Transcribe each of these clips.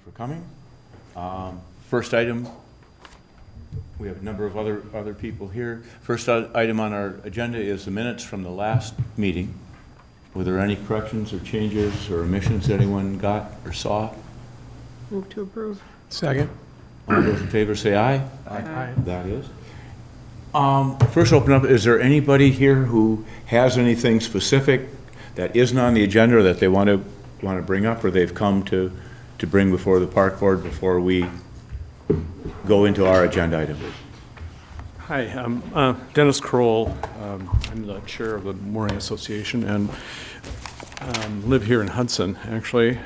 for coming. First item, we have a number of other people here. First item on our agenda is the minutes from the last meeting. Were there any corrections or changes or omissions that anyone got or saw? Move to approve. Second. All those in favor say aye. Aye. That is. First open up, is there anybody here who has anything specific that isn't on the agenda or that they want to bring up, or they've come to bring before the park board before we go into our agenda items? Hi, I'm Dennis Kroll. I'm the chair of the Mooring Association and live here in Hudson, actually.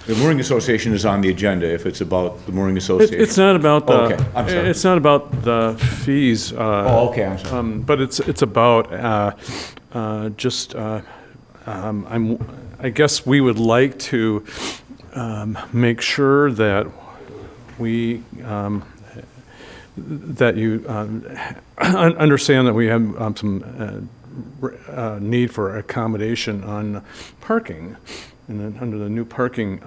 The Mooring Association is on the agenda if it's about the Mooring Association. It's not about the. Oh, okay. I'm sorry. It's not about the fees. Oh, okay, I'm sorry. But it's about just. I guess we would like to make sure that we that you understand that we have some need for accommodation on parking, and then under the new parking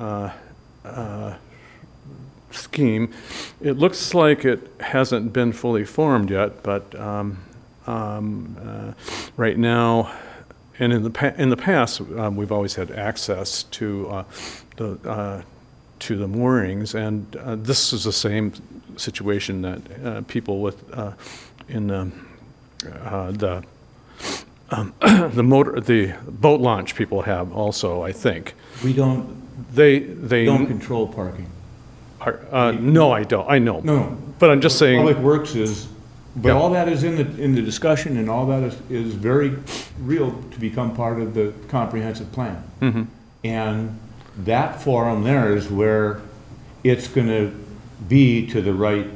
scheme, it looks like it hasn't been fully formed yet, but right now, and in the past, we've always had access to the moorings, and this is the same situation that people with in the boat launch people have also, I think. We don't They control parking. no, I don't. I know. No. But I'm just saying. Public Works is, but Yeah. all that is in the discussion, and all that is very real to become part of the comprehensive plan. Mhm. And that forum there is where it's going to be to the right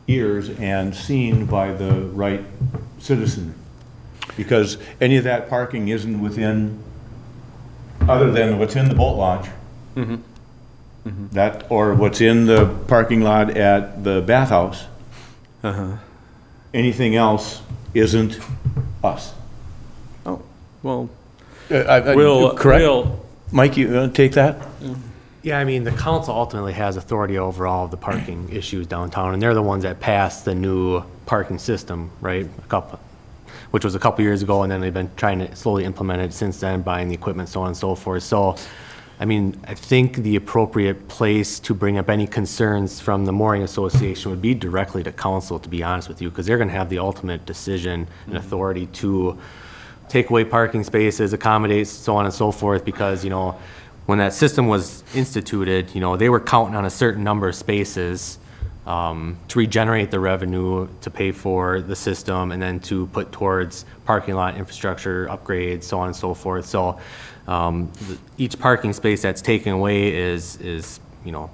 ears and seen by the right citizen. Because any of that parking isn't within, other than what's in the boat launch. Mhm. Mhm. That, or what's in the parking lot at the bathhouse. Uh-huh. Anything else isn't us. Oh, well, Correct? we'll, Mike, you want to take that? Yeah, I mean, the council ultimately has authority over all of the parking issues downtown, and they're the ones that passed the new parking system, right? Which was a couple years ago, and then they've been trying to slowly implement it since then, buying the equipment, so on and so forth. So, I mean, I think the appropriate place to bring up any concerns from the Mooring Association would be directly to council, to be honest with you, because they're going to have the ultimate decision and authority to take away parking spaces, accommodate, so on and so forth, because, you know, when that system was instituted, you know, they were counting on a certain number of spaces to regenerate the revenue to pay for the system and then to put towards parking lot infrastructure upgrades, so on and so forth. So each parking space that's taken away is you know,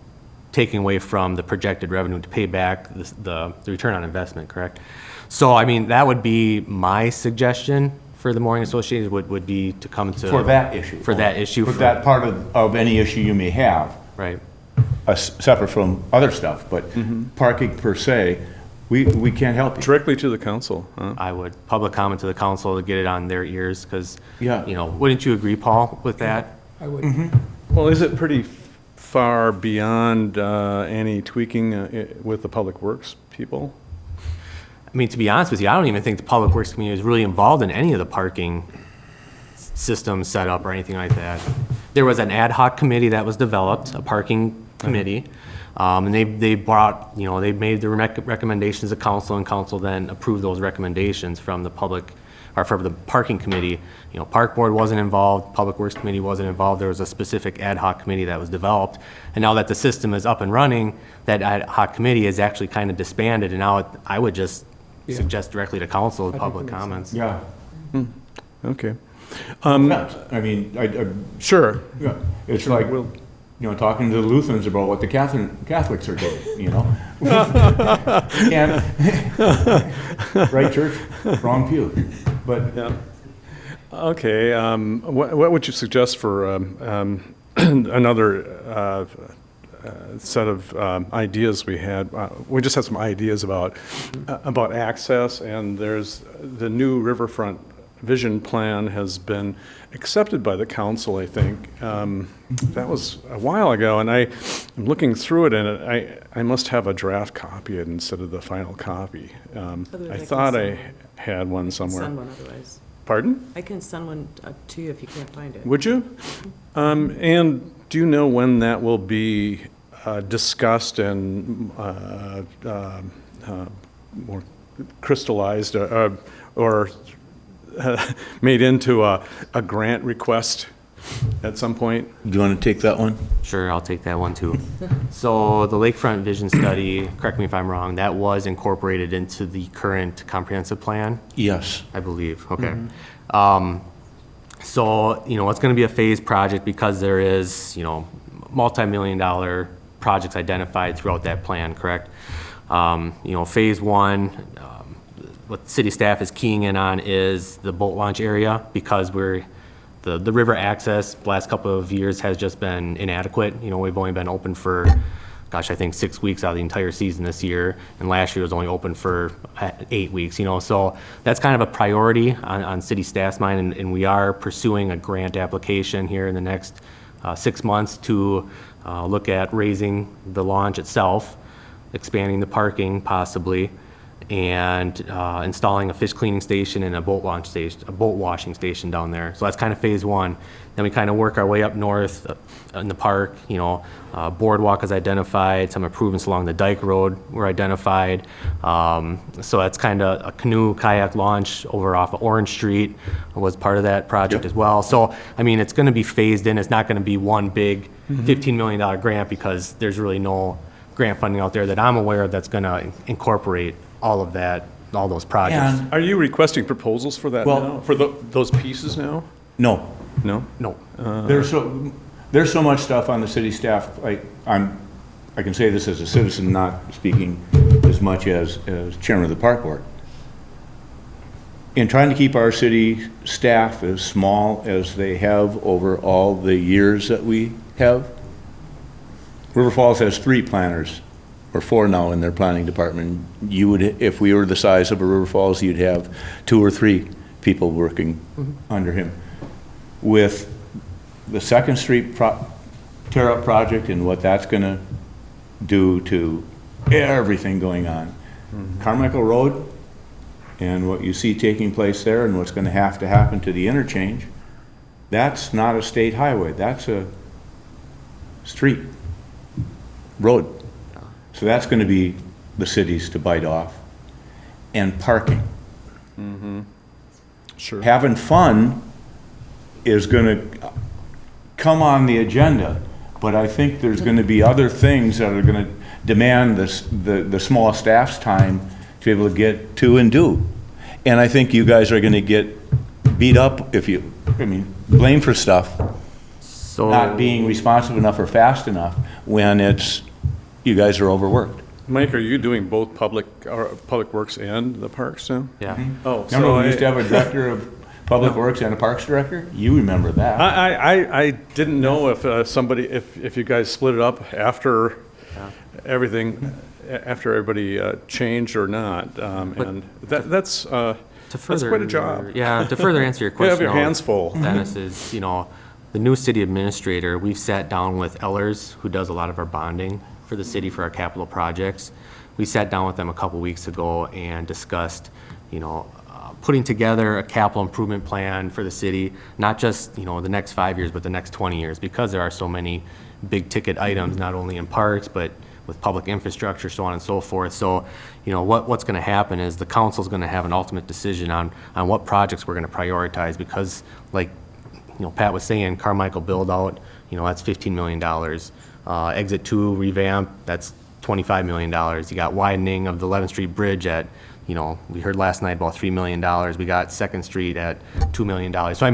taking away from the projected revenue to pay back the return on investment, correct? So, I mean, that would be my suggestion for the Mooring Association would be to come to. For that issue. For that issue. For that part of any issue you may have. Right. Separate from other stuff, but parking per se, we can't help you. directly to the council. Huh? I would public comment to the council to get it on their ears, because, Yeah. you know, wouldn't you agree, Paul, with that? I would. Well, is it pretty far beyond any tweaking with the Public Works people? I mean, to be honest with you, I don't even think the Public Works community is really involved in any of the parking system setup or anything like that. There was an ad hoc committee that was developed, a parking committee, and they brought, you know, they made the recommendations to council, and council then approved those recommendations from the public, or from the parking committee. You know, park board wasn't involved, Public Works committee wasn't involved. There was a specific ad hoc committee that was developed, and now that the system is up and running, that ad hoc committee is actually kind of disbanded, and now I would just suggest directly to council, think public that makes comments. Yeah. Okay. I mean, Sure. yeah, it's like, We'll- you know, talking to the Lutherans about what the Catholics are doing, you know? And, right church, wrong pew. But Yeah. Okay, what would you suggest for another set of ideas we had? We just had some ideas about access, and there's the new riverfront vision plan has been accepted by the council, I think. That was a while ago, and I'm looking through it, and I must have a draft copy instead of the final copy. Otherwise I I can thought I send- had one somewhere. Send one otherwise. Pardon? I can send one to you if you can't find it. Would you? And do you know when that will be discussed and more crystallized or made into a grant request at some point? Do you want to take that one? Sure, I'll take that one too. So the lakefront vision study, correct me if I'm wrong, that was incorporated into the current comprehensive plan, Yes. I believe, okay. So, it's gonna be a phased project because there is, multi-million-dollar projects identified throughout that plan, correct? Phase one, what city staff is keying in on is the boat launch area because the river access the last couple of years has just been inadequate. We've only been open for, I think 6 weeks out of the entire season this year, and last year was only open for 8 weeks, so that's kind of a priority on city staff's mind, and we are pursuing a grant application here in the next 6 months to look at raising the launch itself, expanding the parking possibly, and installing a fish cleaning station and a boat washing station down there. So that's kind of phase one. Then we kind of work our way up north in the park. Boardwalk is identified. Some improvements along the Dike Road were identified. So that's kind of a canoe kayak launch over off of Orange Street was part of that project as well. So it's going to be phased in. It's not going to be one big $15 million grant because there's really no grant funding out there that I'm aware of that's going to incorporate all of that, all those projects. And- Are you requesting proposals for that Well- now? For those pieces now? No. No? No. There's so much stuff on the city staff, I can say this as a citizen, not speaking as much as chairman of the park board. In trying to keep our city staff as small as they have over all the years that we have, River Falls has 3 planners, or 4 now in their planning department. You would, if we were the size of a River Falls, you'd have 2 or 3 people working under him. With the Second Street tear-up project and what that's gonna do to everything going on. Carmichael Road and what you see taking place there and what's gonna have to happen to the interchange, that's not a state highway, that's a street road. So that's gonna be the cities to bite off. And parking. Sure. Having fun is gonna come on the agenda, but I think there's gonna be other things that are gonna demand the small staff's time to be able to get to and do. And I think you guys are gonna get beat up if you, blamed for stuff, So not being responsive enough or fast enough when you guys are overworked. Mike, are you doing both public works and the parks now? yeah. Oh, Remember, we used to have a director of public works and a parks director? You remember that. I didn't know if if you guys split it up after everything, after everybody changed or not. And that's quite a job. Yeah, to further answer your You question. have your though, hands full. Dennis, is, the new city administrator, we've sat down with Ellers, who does a lot of our bonding for the city for our capital projects. We sat down with them a couple weeks ago and discussed, putting together a capital improvement plan for the city, not just, the next 5 years, but the next 20 years, because there are so many big ticket items, not only in parks, but with public infrastructure, so on and so forth. So, what's going to happen is the council's going to have an ultimate decision on what projects we're going to prioritize, because like, Pat was saying, Carmichael build out, that's $15 million. Exit 2 revamp, that's $25 million. You got widening of the 11th Street Bridge at, we heard last night about $3 million. We got 2nd Street at $2 million. So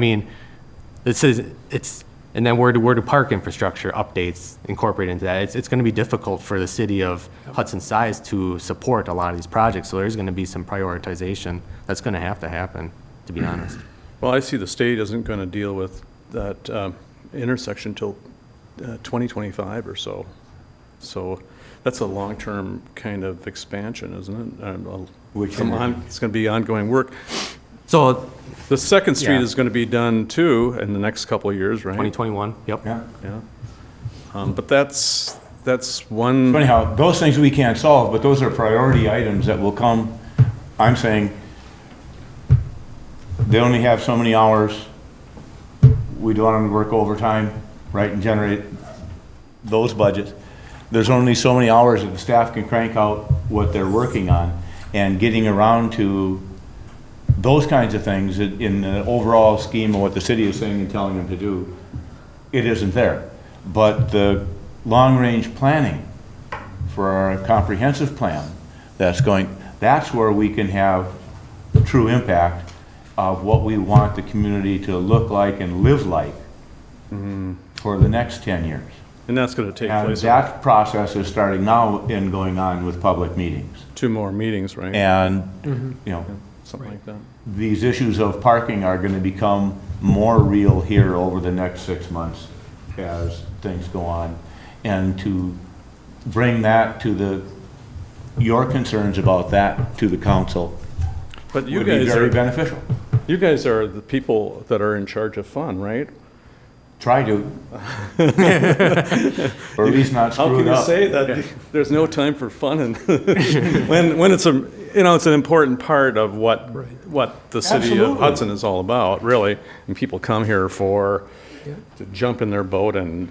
and then where do park infrastructure updates incorporate into that? It's going to be difficult for the city of Hudson size to support a lot of these projects. So there's going to be some prioritization that's going to have to happen, to be honest. Well, I see the state isn't going to deal with that intersection till 2025 or so. So that's a long-term kind of expansion, isn't it? Which It's going to be ongoing work. So The Second Street Yeah. is going to be done too in the next couple of years, right? 2021, yep. Yeah. Yeah. But that's one. So anyhow, those things we can't solve, but those are priority items that will come. I'm saying they only have so many hours. We don't want them to work overtime, right, and generate those budgets. There's only so many hours that the staff can crank out what they're working on, and getting around to those kinds of things in the overall scheme of what the city is saying and telling them to do, it isn't there. But the long-range planning for our comprehensive plan, that's where we can have true impact of what we want the community to look like and live like for the next 10 years. And that's going to take And place. that process is starting now and going on with public meetings. 2 more meetings, right? And, you know, Something like that. these issues of parking are gonna become more real here over the next 6 months as things go on. And to bring that to your concerns about that to the council But you would be guys very are, beneficial. you guys are the people that are in charge of fun, right? Try to. Or at least not How screw can it you up. say that there's no time for fun and when it's it's an important part of what the city of Absolutely. Hudson is all about, really. And people come here to jump in their boat and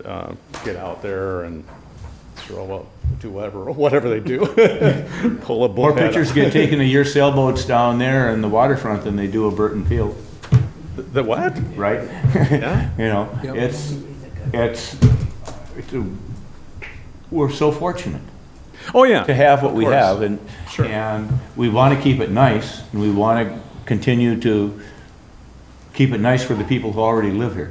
get out there and throw up, do whatever they do. Pull a More boat. pictures get taken of your sailboats down there in the waterfront than they do of Burton Field, The what? right? Yeah. You know, we're so fortunate Oh, yeah. to have what Of we course. have, and, Sure. and we want to keep it nice, and we want to continue to keep it nice for the people who already live here.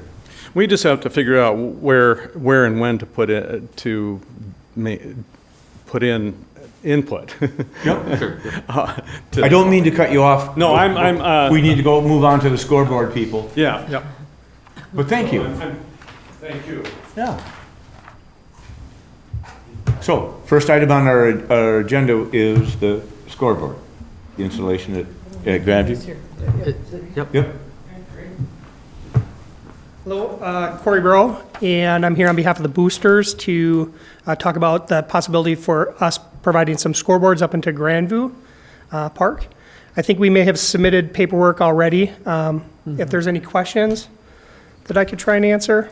We just have to figure out where and when to put in input. Yep. I don't mean to cut you off. No, I'm. We need to go move on to the scoreboard, people, Yeah. Yep. but thank you. Thank you. Yeah. So, first item on our agenda is the scoreboard, the installation at Grandview. Yep. Hello, Corey Burrow, and I'm here on behalf of the boosters to talk about the possibility for us providing some scoreboards up into Grandview Park. I think we may have submitted paperwork already. If there's any questions that I could try and answer.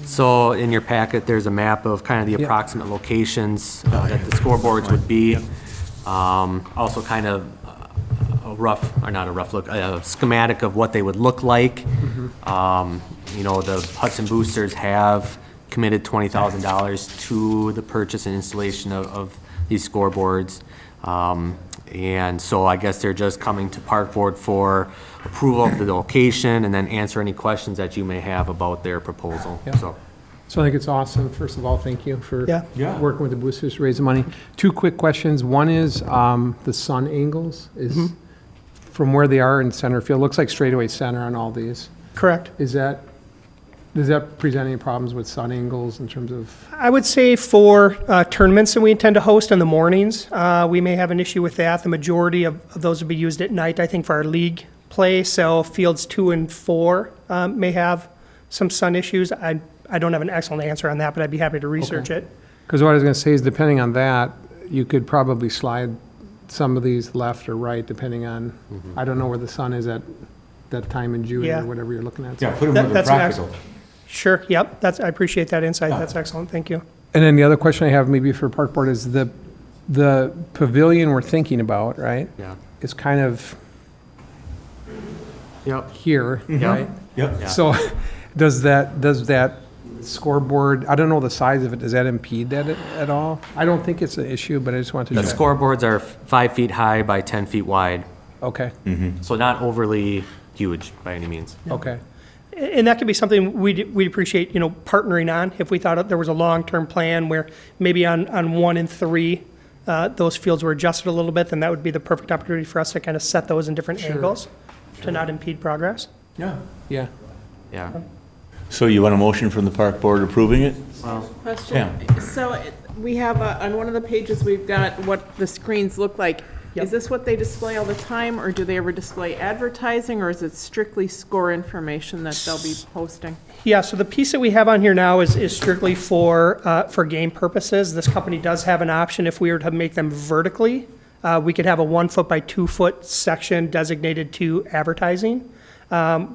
So in your packet, there's a map of kind of the approximate locations that the scoreboards would be. Also kind of a rough, or not a rough look, a schematic of what they would look like. You know, the Hudson Boosters have committed $20,000 to the purchase and installation of these scoreboards. And so I guess they're just coming to Park Board for approval of the location and then answer any questions that you may have about their proposal, so. So I think it's awesome. First of all, thank you for Yeah. working with the boosters to raise the money. 2 quick questions. One is the sun angles is from where they are in center field. Looks like straightaway center on all these. Correct. Does that present any problems with sun angles in terms of? I would say for tournaments that we intend to host in the mornings, we may have an issue with that. The majority of those will be used at night, I think, for our league play. So fields 2 and 4 may have some sun issues. I don't have an excellent answer on that, but I'd be happy to research it. Because what I was going to say is depending on that, you could probably slide some of these left or right depending on, I don't know where the sun is at that time in June Yeah. or whatever you're looking at. Yeah, put them That- where they're that's an practical. Sure, yep, I appreciate that insight. That's excellent, thank you. And then the other question I have maybe for Park Board is the pavilion we're thinking about, right? Yeah. Is kind of Yep. here, right? Yep. Yeah. So does that scoreboard, I don't know the size of it, does that impede that at all? I don't think it's an issue, but I just wanted The to check. scoreboards are 5 feet high by 10 feet wide, Okay, so not overly huge by any means. okay. And that could be something we'd appreciate, partnering on, if we thought there was a long-term plan where maybe on 1 and 3, those fields were adjusted a little bit, then that would be the perfect opportunity for us to kind of set those in different angles to not impede progress. Yeah. Yeah. Yeah. So you want a motion from the park board approving it? Question, so we have, on one of the pages, we've got what the screens look like. Yep. Is this what they display all the time, or do they ever display advertising, or is it strictly score information that they'll be posting? Yeah, so the piece that we have on here now is strictly for game purposes. This company does have an option if we were to make them vertically. We could have a 1 foot by 2 foot section designated to advertising.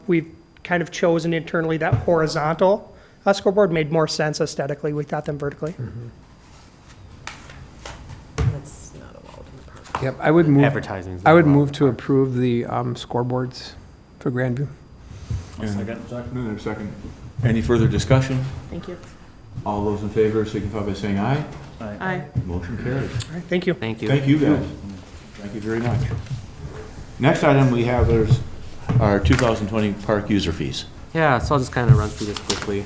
We've kind of chosen internally that horizontal scoreboard made more sense aesthetically. We thought them vertically. That's not allowed in the park. Yep, I would move, Advertising. I would move to approve the scoreboards for Grandview. Second. Any further discussion? Thank you. All those in favor signify by saying aye. Aye. Motion carries. All right, thank you. Thank you. Thank you, guys. Thank you very much. Next item we have is our 2020 park user fees. Yeah, so I'll just kind of run through this quickly.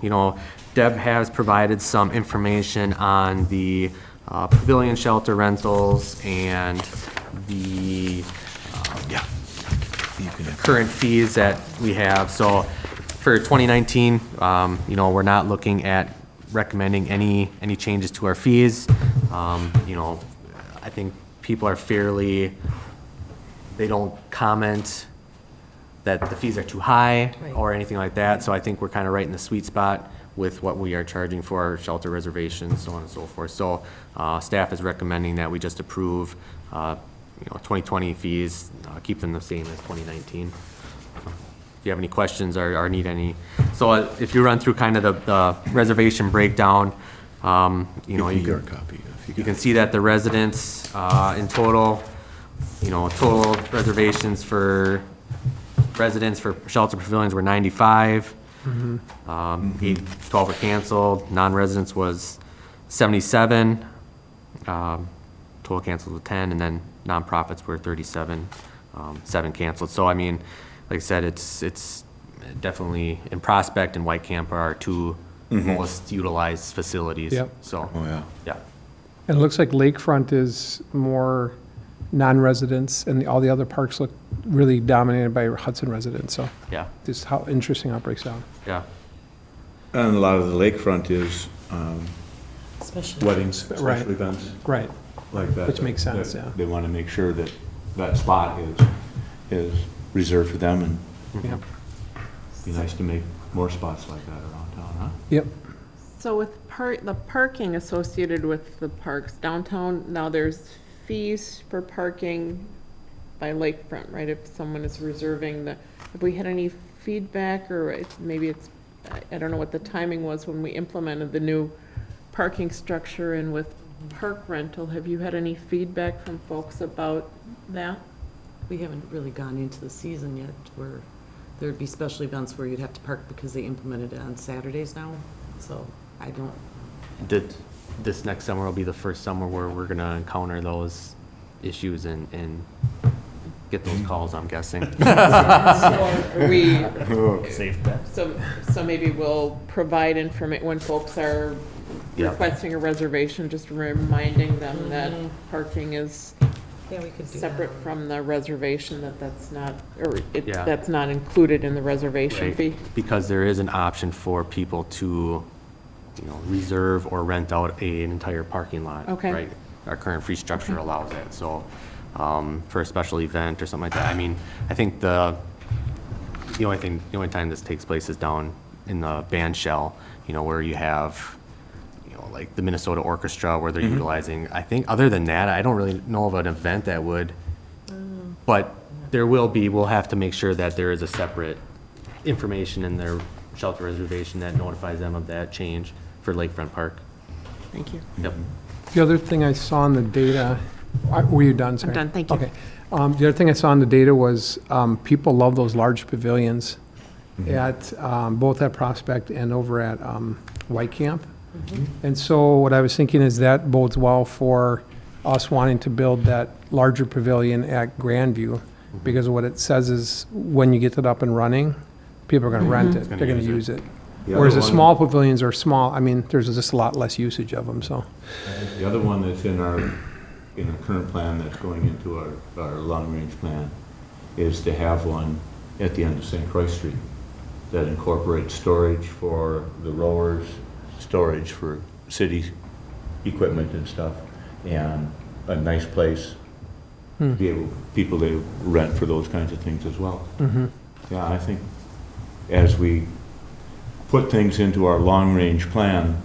You know, Deb has provided some information on the pavilion shelter rentals and the current fees that we have. So for 2019, you know, we're not looking at recommending any changes to our fees. You know, I think people are fairly, they don't comment that the fees are too high Right. or anything like that. So I think we're kind of right in the sweet spot with what we are charging for our shelter reservations, so on and so forth. So staff is recommending that we just approve, you know, 2020 fees, keep them the same as 2019. If you have any questions or need any. So if you run through kind of the reservation breakdown, you know, If you got a copy, if you you got- can see that the residents in total, you know, total reservations for residents for shelter pavilions were 95. 12 were canceled. Non-residents was 77. Total canceled was 10, and then nonprofits were 37. 7 canceled. So I mean, like I said, it's definitely in Prospect and White Camp are our two most utilized facilities. Yep. So Oh, yeah. yeah. And it looks like Lakefront is more non-residents, and all the other parks look really dominated by Hudson residents, so Yeah. just how interesting how it breaks down. Yeah. And a lot of the lakefront is Especially. weddings, Right. special events Right. like that. Which makes sense, that yeah. They want to make sure that that spot is reserved for them, and Yep. be nice to make more spots like that around town, huh? Yep. So with the parking associated with the parks downtown, now there's fees for parking by lakefront, right? If someone is reserving have we had any feedback, or maybe it's, I don't know what the timing was when we implemented the new parking structure and with park rental, have you had any feedback from folks about that? We haven't really gone into the season yet where there'd be special events where you'd have to park because they implemented it on Saturdays now. So I don't, This next summer will be the first summer where we're gonna encounter those issues and get those calls, I'm guessing. So are we, Safe bet. so maybe we'll provide information when folks are Yeah. requesting a reservation, just reminding them that parking is yeah, we could do that. separate from the reservation, that's not, or Yeah. that's not included in the reservation Right. fee. Because there is an option for people to, you know, reserve or rent out an entire parking lot. Okay. Right? Our current fee structure allows that, so, for a special event or something like that. I mean, I think the only time this takes place is down in the band shell, you know, where you have, you know, like the Minnesota Orchestra where they're utilizing, I think, other than that, I don't really know of an event that would, but we'll have to make sure that there is a separate information in their shelter reservation that notifies them of that change for Lakefront Park. Thank you. Yep. The other thing I saw in the data, were you done, sorry? done, thank you. Okay. The other thing I saw in the data was people love those large pavilions at, both at Prospect and over at White Camp. And so what I was thinking is that bodes well for us wanting to build that larger pavilion at Grandview, because what it says is when you get it up and running, people are going to rent it, they're going to use it. The Whereas other the one- small pavilions are small, I mean, there's just a lot less usage of them, so. The other one that's in our current plan that's going into our long-range plan is to have one at the end of St. Croix Street that incorporates storage for the rowers, storage for city equipment and stuff, and a nice place be able, people to rent for those kinds of things as well. Yeah, I think as we put things into our long-range plan,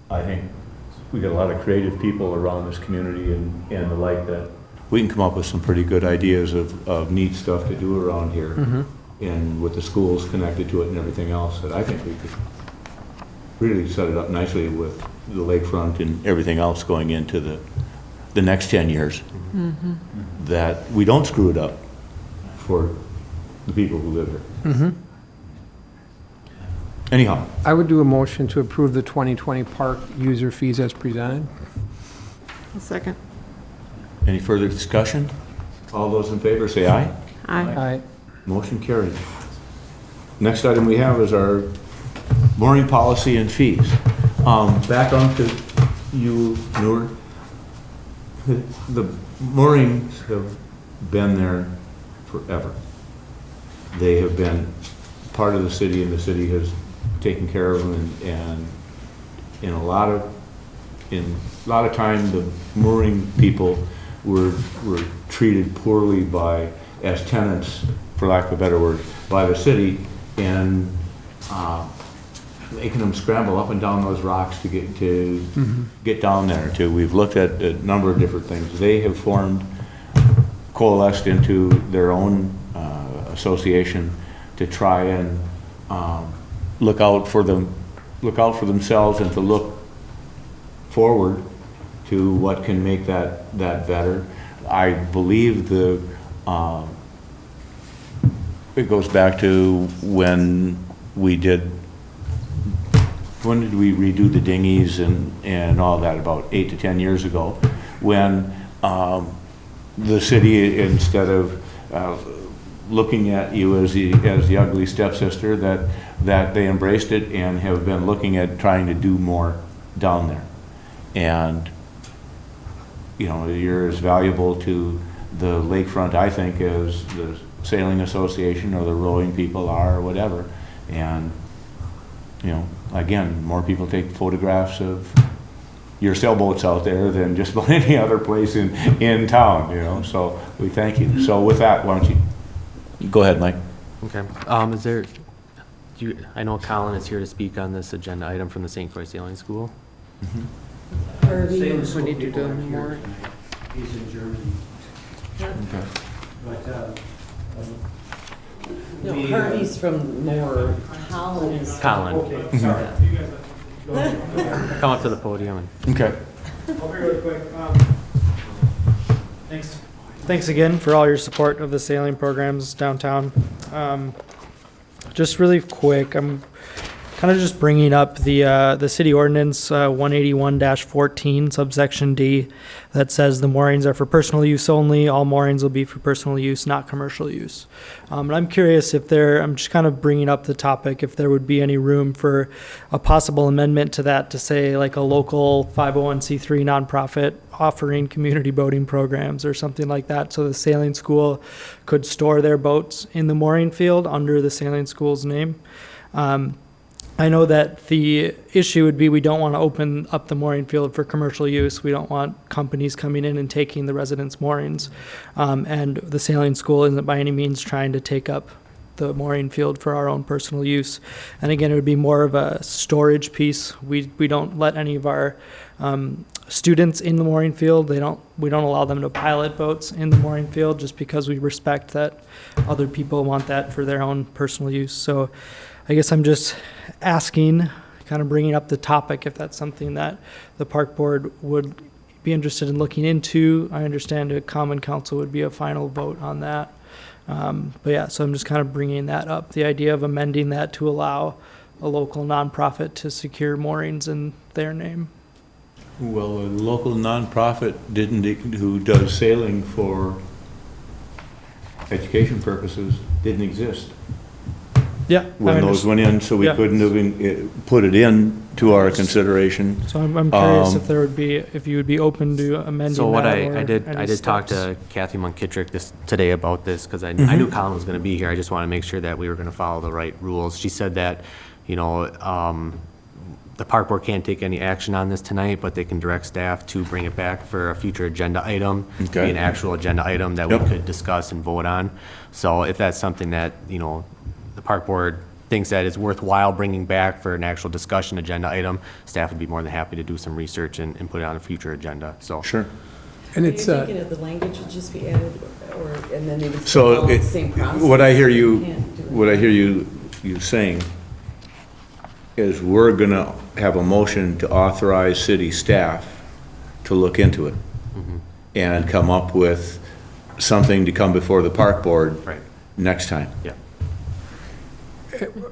I think we got a lot of creative people around this community and the like that we can come up with some pretty good ideas of neat stuff to do around here. And with the schools connected to it and everything else, that I think we could really set it up nicely with the lakefront and everything else going into the next 10 years. That we don't screw it up for the people who live here. Anyhow, I would do a motion to approve the 2020 park user fees as presented. A second. any further discussion? All those in favor say aye. Aye. Aye. Motion carried. Next item we have is our mooring policy and fees. Back on to you, Noor. The moorings have been there forever. They have been part of the city, and the city has taken care of them, and in a lot of time, the mooring people were treated poorly as tenants, for lack of a better word, by the city, and making them scramble up and down those rocks to get down there. We've looked at a number of different things. They have coalesced into their own association to try and look out for themselves and to look forward to what can make that better. I believe it goes back to when did we redo the dinghies and all that, about 8 to 10 years ago, when the city, instead of looking at you as the ugly stepsister, that they embraced it and have been looking at trying to do more down there. And you're as valuable to the lakefront, I think, as the sailing association or the rowing people are, or whatever. And again, more people take photographs of your sailboats out there than just about any other place in town, so we thank you. So with that, why don't you go ahead, Mike? Okay. I know Colin is here to speak on this agenda item from the St. Croix Sailing School. Harvey, We need to do more. He's in Germany. Okay. But, no, Harvey's from Moore, Colin is. Colin, okay, sorry. You guys, go ahead. come up to the podium and Okay. I'll be really quick. Thanks. Thanks again for all your support of the sailing programs downtown. Just really quick, I'm kind of just bringing up the city ordinance 181-14 subsection D that says the moorings are for personal use only. All moorings will be for personal use, not commercial use. And I'm curious I'm just kind of bringing up the topic, if there would be any room for a possible amendment to that to say like a local 501c3 nonprofit offering community boating programs or something like that, so the sailing school could store their boats in the mooring field under the sailing school's name. I know that the issue would be we don't want to open up the mooring field for commercial use. We don't want companies coming in and taking the residents' moorings. And the sailing school isn't by any means trying to take up the mooring field for our own personal use. And again, it would be more of a storage piece. We don't let any of our students in the mooring field. We don't allow them to pilot boats in the mooring field just because we respect that other people want that for their own personal use. So I guess I'm just asking, kind of bringing up the topic, if that's something that the park board would be interested in looking into. I understand a common council would be a final vote on that. But yeah, so I'm just kind of bringing that up, the idea of amending that to allow a local nonprofit to secure moorings in their name. Well, a local nonprofit who does sailing for education purposes didn't exist Yeah. when those went in, so we Yeah. couldn't have put it in to our consideration. So I'm curious if you would be open to amending that. so what or I did any talk steps. to Kathy Monkitrick today about this, because I knew Colin was going to be here. I just want to make sure that we were going to follow the right rules. She said that, the the park board can't take any action on this tonight, but they can direct staff to bring it back for a future agenda item. Okay. Be an actual agenda item that we Yep. could discuss and vote on. So if that's something that, the park board thinks that is worthwhile bringing back for an actual discussion agenda item, staff would be more than happy to do some research and put it on a future agenda, so. Sure. And Are it's, you thinking that the language would just be added, or, and then they would So follow the same process? what I hear you, Can't do it. what I hear you saying is we're gonna have a motion to authorize city staff to look into it and come up with something to come before the park board Right, next time. yeah.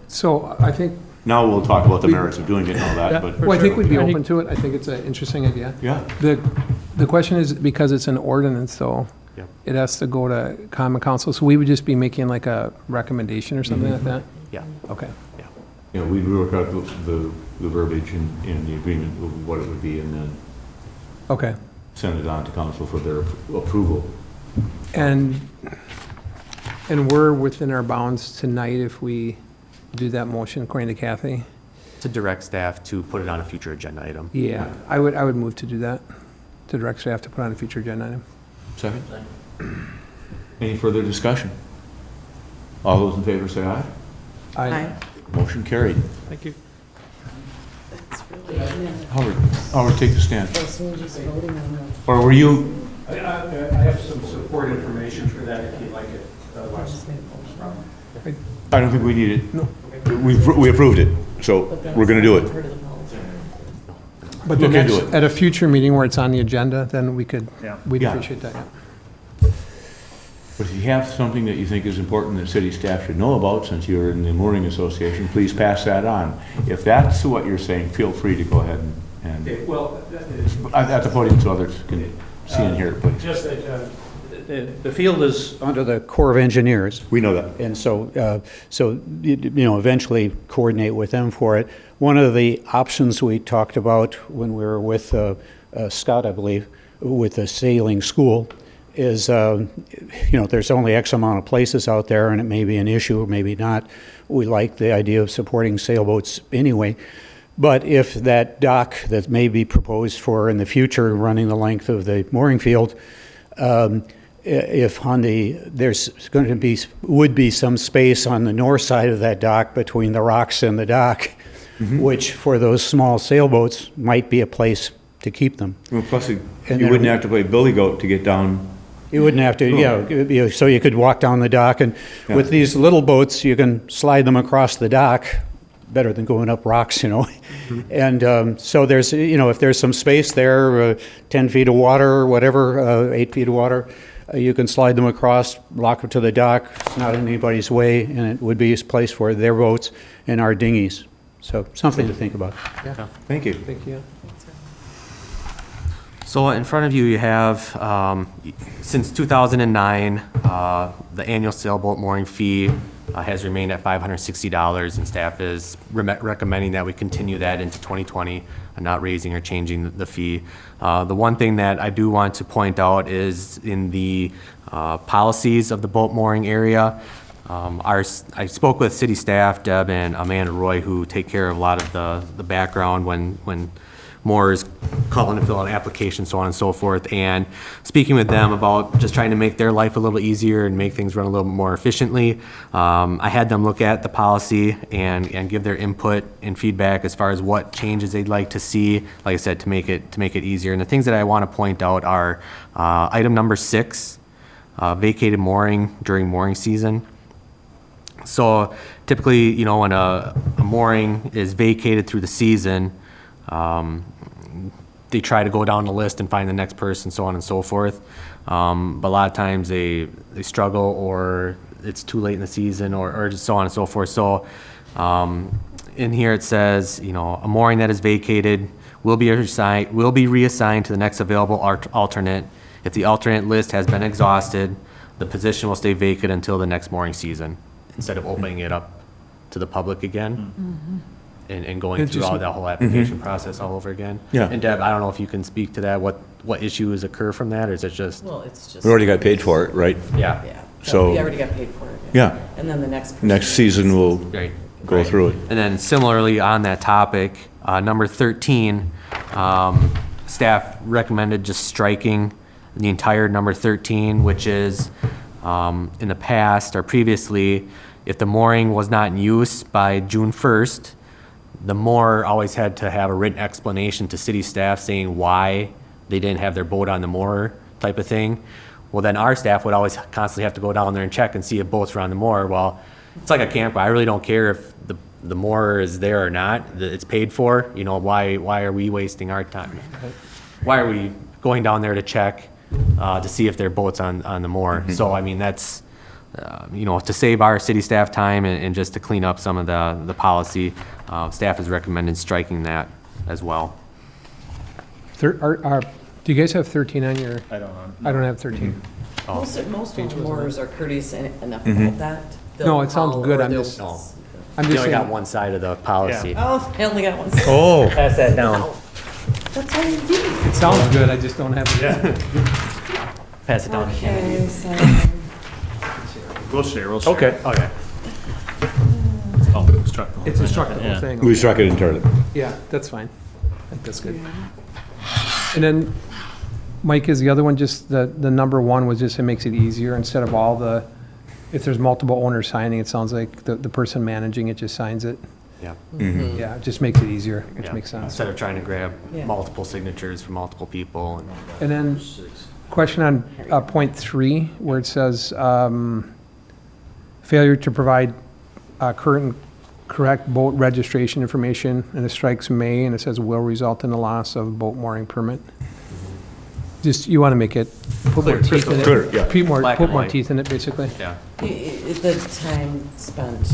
so I think, Now we'll talk about the merits of doing it and all that, but, well, I think we'd be open to it. I think it's an interesting idea. yeah. The question is, because it's an ordinance, though, Yeah. it has to go to common council, so we would just be making like a recommendation or something like that? Yeah, Okay. yeah. You know, we'd work out the verbiage and the agreement of what it would be and then Okay. send it on to council for their approval. And we're within our bounds tonight if we do that motion according to Kathy? To direct staff to put it on a future agenda item. Yeah, I would move to do that, to direct staff to put on a future agenda item. Second? Any further discussion? All those in favor say aye. Aye. Motion carried. Thank you. That's really, and then, Howard, take the stand. so we're just voting on the. Or were you, I have some support information for that if you'd like it. Otherwise, Just made a motion. I don't think we need it. No. We approved it, so But that's we're gonna do it. part of the policy. But the Look into next, it. at a future meeting where it's on the agenda, then we'd Yeah. appreciate that, yeah. But if you have something that you think is important that city staff should know about, since you're in the mooring association, please pass that on. If that's what you're saying, feel free to go ahead and, okay, well, at the podium so others can see and hear it, please. just that the field is under the Corps of Engineers. We know that. And so, eventually coordinate with them for it. One of the options we talked about when we were with Scott, I believe, with the sailing school, is, there's only X amount of places out there, and it may be an issue, or maybe not. We like the idea of supporting sailboats anyway. But if that dock that may be proposed for in the future, running the length of the mooring field, if on there's going to be, would be some space on the north side of that dock between the rocks and the dock, which for those small sailboats might be a place to keep them. Well, plus, you then wouldn't have to play billy goat to get down. You wouldn't have to, so you could walk down the dock, and with these little boats, you can slide them across the dock, better than going up rocks, And so there's, if there's some space there, 10 feet of water or whatever, 8 feet of water, you can slide them across, lock them to the dock. It's not in anybody's way, and it would be a place for their boats and our dinghies. So something to think about. Thank you. Thank you. So in front of you, you have, since 2009, the annual sailboat mooring fee has remained at $560, and staff is recommending that we continue that into 2020, and not raising or changing the fee. The one thing that I do want to point out is in the policies of the boat mooring area, I spoke with city staff, Deb and Amanda Roy, who take care of a lot of the background when moorers call in to fill out applications, so on and so forth, and speaking with them about just trying to make their life a little easier and make things run a little bit more efficiently. I had them look at the policy and give their input and feedback as far as what changes they'd like to see, like I said, to make it easier. And the things that I want to point out are item number 6, vacated mooring during mooring season. So typically, when a mooring is vacated through the season, they try to go down the list and find the next person, so on and so forth. But a lot of times they struggle, or it's too late in the season, or just so on and so forth. So in here it says, a mooring that is vacated will be reassigned to the next available alternate. If the alternate list has been exhausted, the position will stay vacant until the next mooring season, instead of opening it up to the public again. And going through all that whole application process all over again. Yeah. And Deb, I don't know if you can speak to that, what issues occur from that, or is it just? Well, it's just. We already got paid for it, right? Yeah. Yeah, So- we already got paid for it. Yeah. And then the next. person- Next season, we'll Right. go through it. And then similarly, on that topic, Number 13, staff recommended just striking the entire number 13, which is, in the past or previously, if the mooring was not in use by June 1st, the moorer always had to have a written explanation to city staff saying why they didn't have their boat on the moorer type of thing. Well, then our staff would always constantly have to go down there and check and see if boats were on the moorer. Well, it's like a camper. I really don't care if the moorer is there or not. It's paid for. You know, why are we wasting our time? Why are we going down there to check to see if their boat's on the moorer? So, I mean, that's, you know, to save our city staff time and just to clean up some of the policy, staff has recommended striking that as well. Do you guys have 13 on your? I don't have 13. Most homeowners are courteous enough about that. They'll No, it sounds call good. or I'm they'll- just- No. I'm You just only got saying, one side of the policy. Oh, I only got one. Oh, Pass that down. That's all you need. it sounds good, I just don't have it. Pass it down. Okay, so, We'll share, we'll share. okay. Okay. Oh, struck the whole It's a thing. struck the whole Yeah. thing. We struck it entirely. Yeah, that's fine. I think that's good. And then, Mike, is the other one just, the number one was just, it makes it easier instead of all the, if there's multiple owners signing, it sounds like the person managing it just signs it. Yeah. Yeah, it just makes it easier, which Yeah. makes sense. Instead of trying to grab Yeah. multiple signatures from multiple people. And then, question on point 3, where it says, failure to provide current and correct boat registration information, and it strikes may, and it says will result in the loss of boat mooring permit. Just, you want to make it, put more teeth in it. Clear, yeah. Black Put and more white. teeth in it, basically. Yeah. the time spent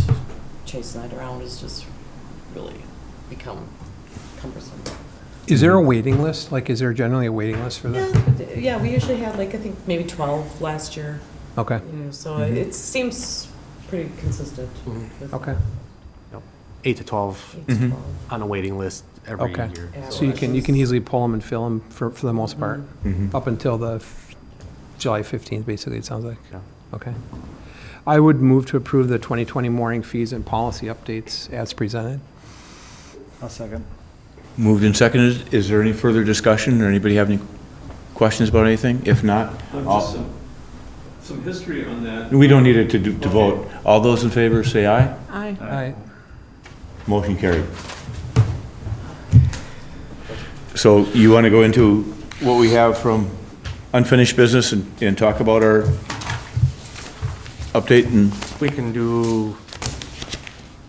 chasing that around has just really become cumbersome. Is there a waiting list? Like, is there generally a waiting list for that? Yeah, we usually had like, I think maybe 12 last year, Okay, you know, so it seems pretty consistent. with okay. 8 to 12 8 to 12. on a waiting list every Okay. year. Yeah, So you can easily pull them and fill them for the most part, up until the July 15th, basically, it sounds like. Yeah. Okay. I would move to approve the 2020 mooring fees and policy updates as presented. I'll second. Moved and seconded. Is there any further discussion, or anybody have any questions about anything? If not, Some history on that. we don't need it to vote. All those in favor, say aye. Aye. Aye. Motion carried. So you want to go into what we have from unfinished business and talk about our update and We can do,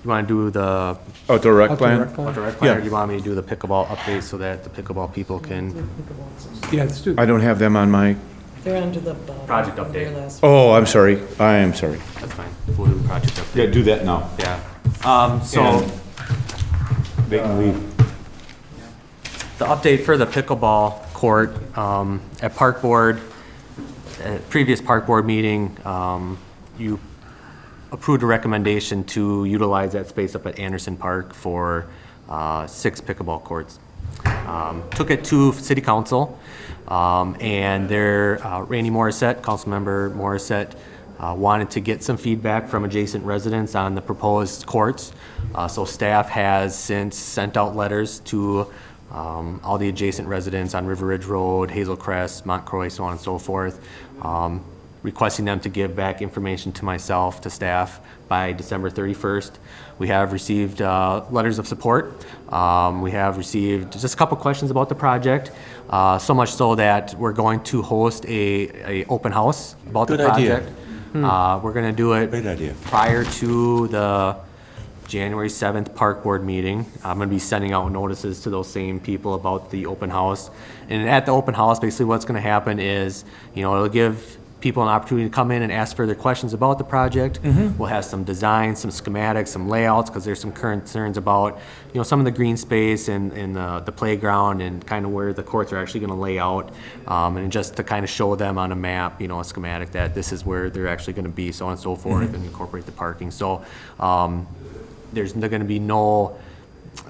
you want to do the outdoor rec Outdoor plan? rec plan? outdoor rec plan, or Yeah. do you want me to do the pickleball update so that the pickleball people can? Yeah, let's do. I don't have them on my, They're under the. Project under their update. last- oh, I'm sorry. I am sorry. That's fine. We'll do the project update. Yeah, do that now. Yeah. So. And they can leave. The update for the pickleball court, at Park Board, at previous Park Board meeting, you approved a recommendation to utilize that space up at Anderson Park for 6 pickleball courts. Took it to City Council, and their Randy Morissette, Councilmember Morissette, wanted to get some feedback from adjacent residents on the proposed courts. So staff has since sent out letters to all the adjacent residents on River Ridge Road, Hazel Crest, Montcroy, so on and so forth, requesting them to give back information to myself, to staff, by December 31st. We have received letters of support. We have received just a couple questions about the project, so much so that we're going to host a open house about the Good idea. project. We're going to do it Great idea. prior to the January 7th Park Board meeting. I'm going to be sending out notices to those same people about the open house. And at the open house, basically what's going to happen is, you know, it'll give people an opportunity to come in and ask further questions about the project. We'll have some designs, some schematics, some layouts, because there's some current concerns about, you know, some of the green space and the playground and kind of where the courts are actually going to lay out. And just to kind of show them on a map, you know, a schematic that this is where they're actually going to be, so on and so forth, and incorporate the parking. So, there's going to be no,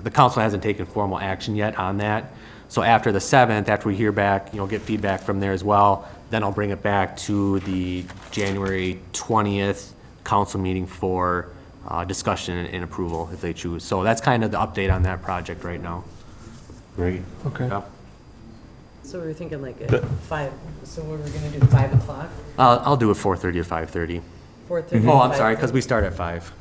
the council hasn't taken formal action yet on that. So after the 7th, after we hear back, you know, get feedback from there as well, then I'll bring it back to the January 20th council meeting for discussion and approval if they choose. So that's kind of the update on that project right now. Great. Okay. Yeah. So we were thinking like at 5, so we were gonna do 5 o'clock, I'll do it 4:30 to 5:30. 4:30? Oh, I'm sorry, because we start at 5,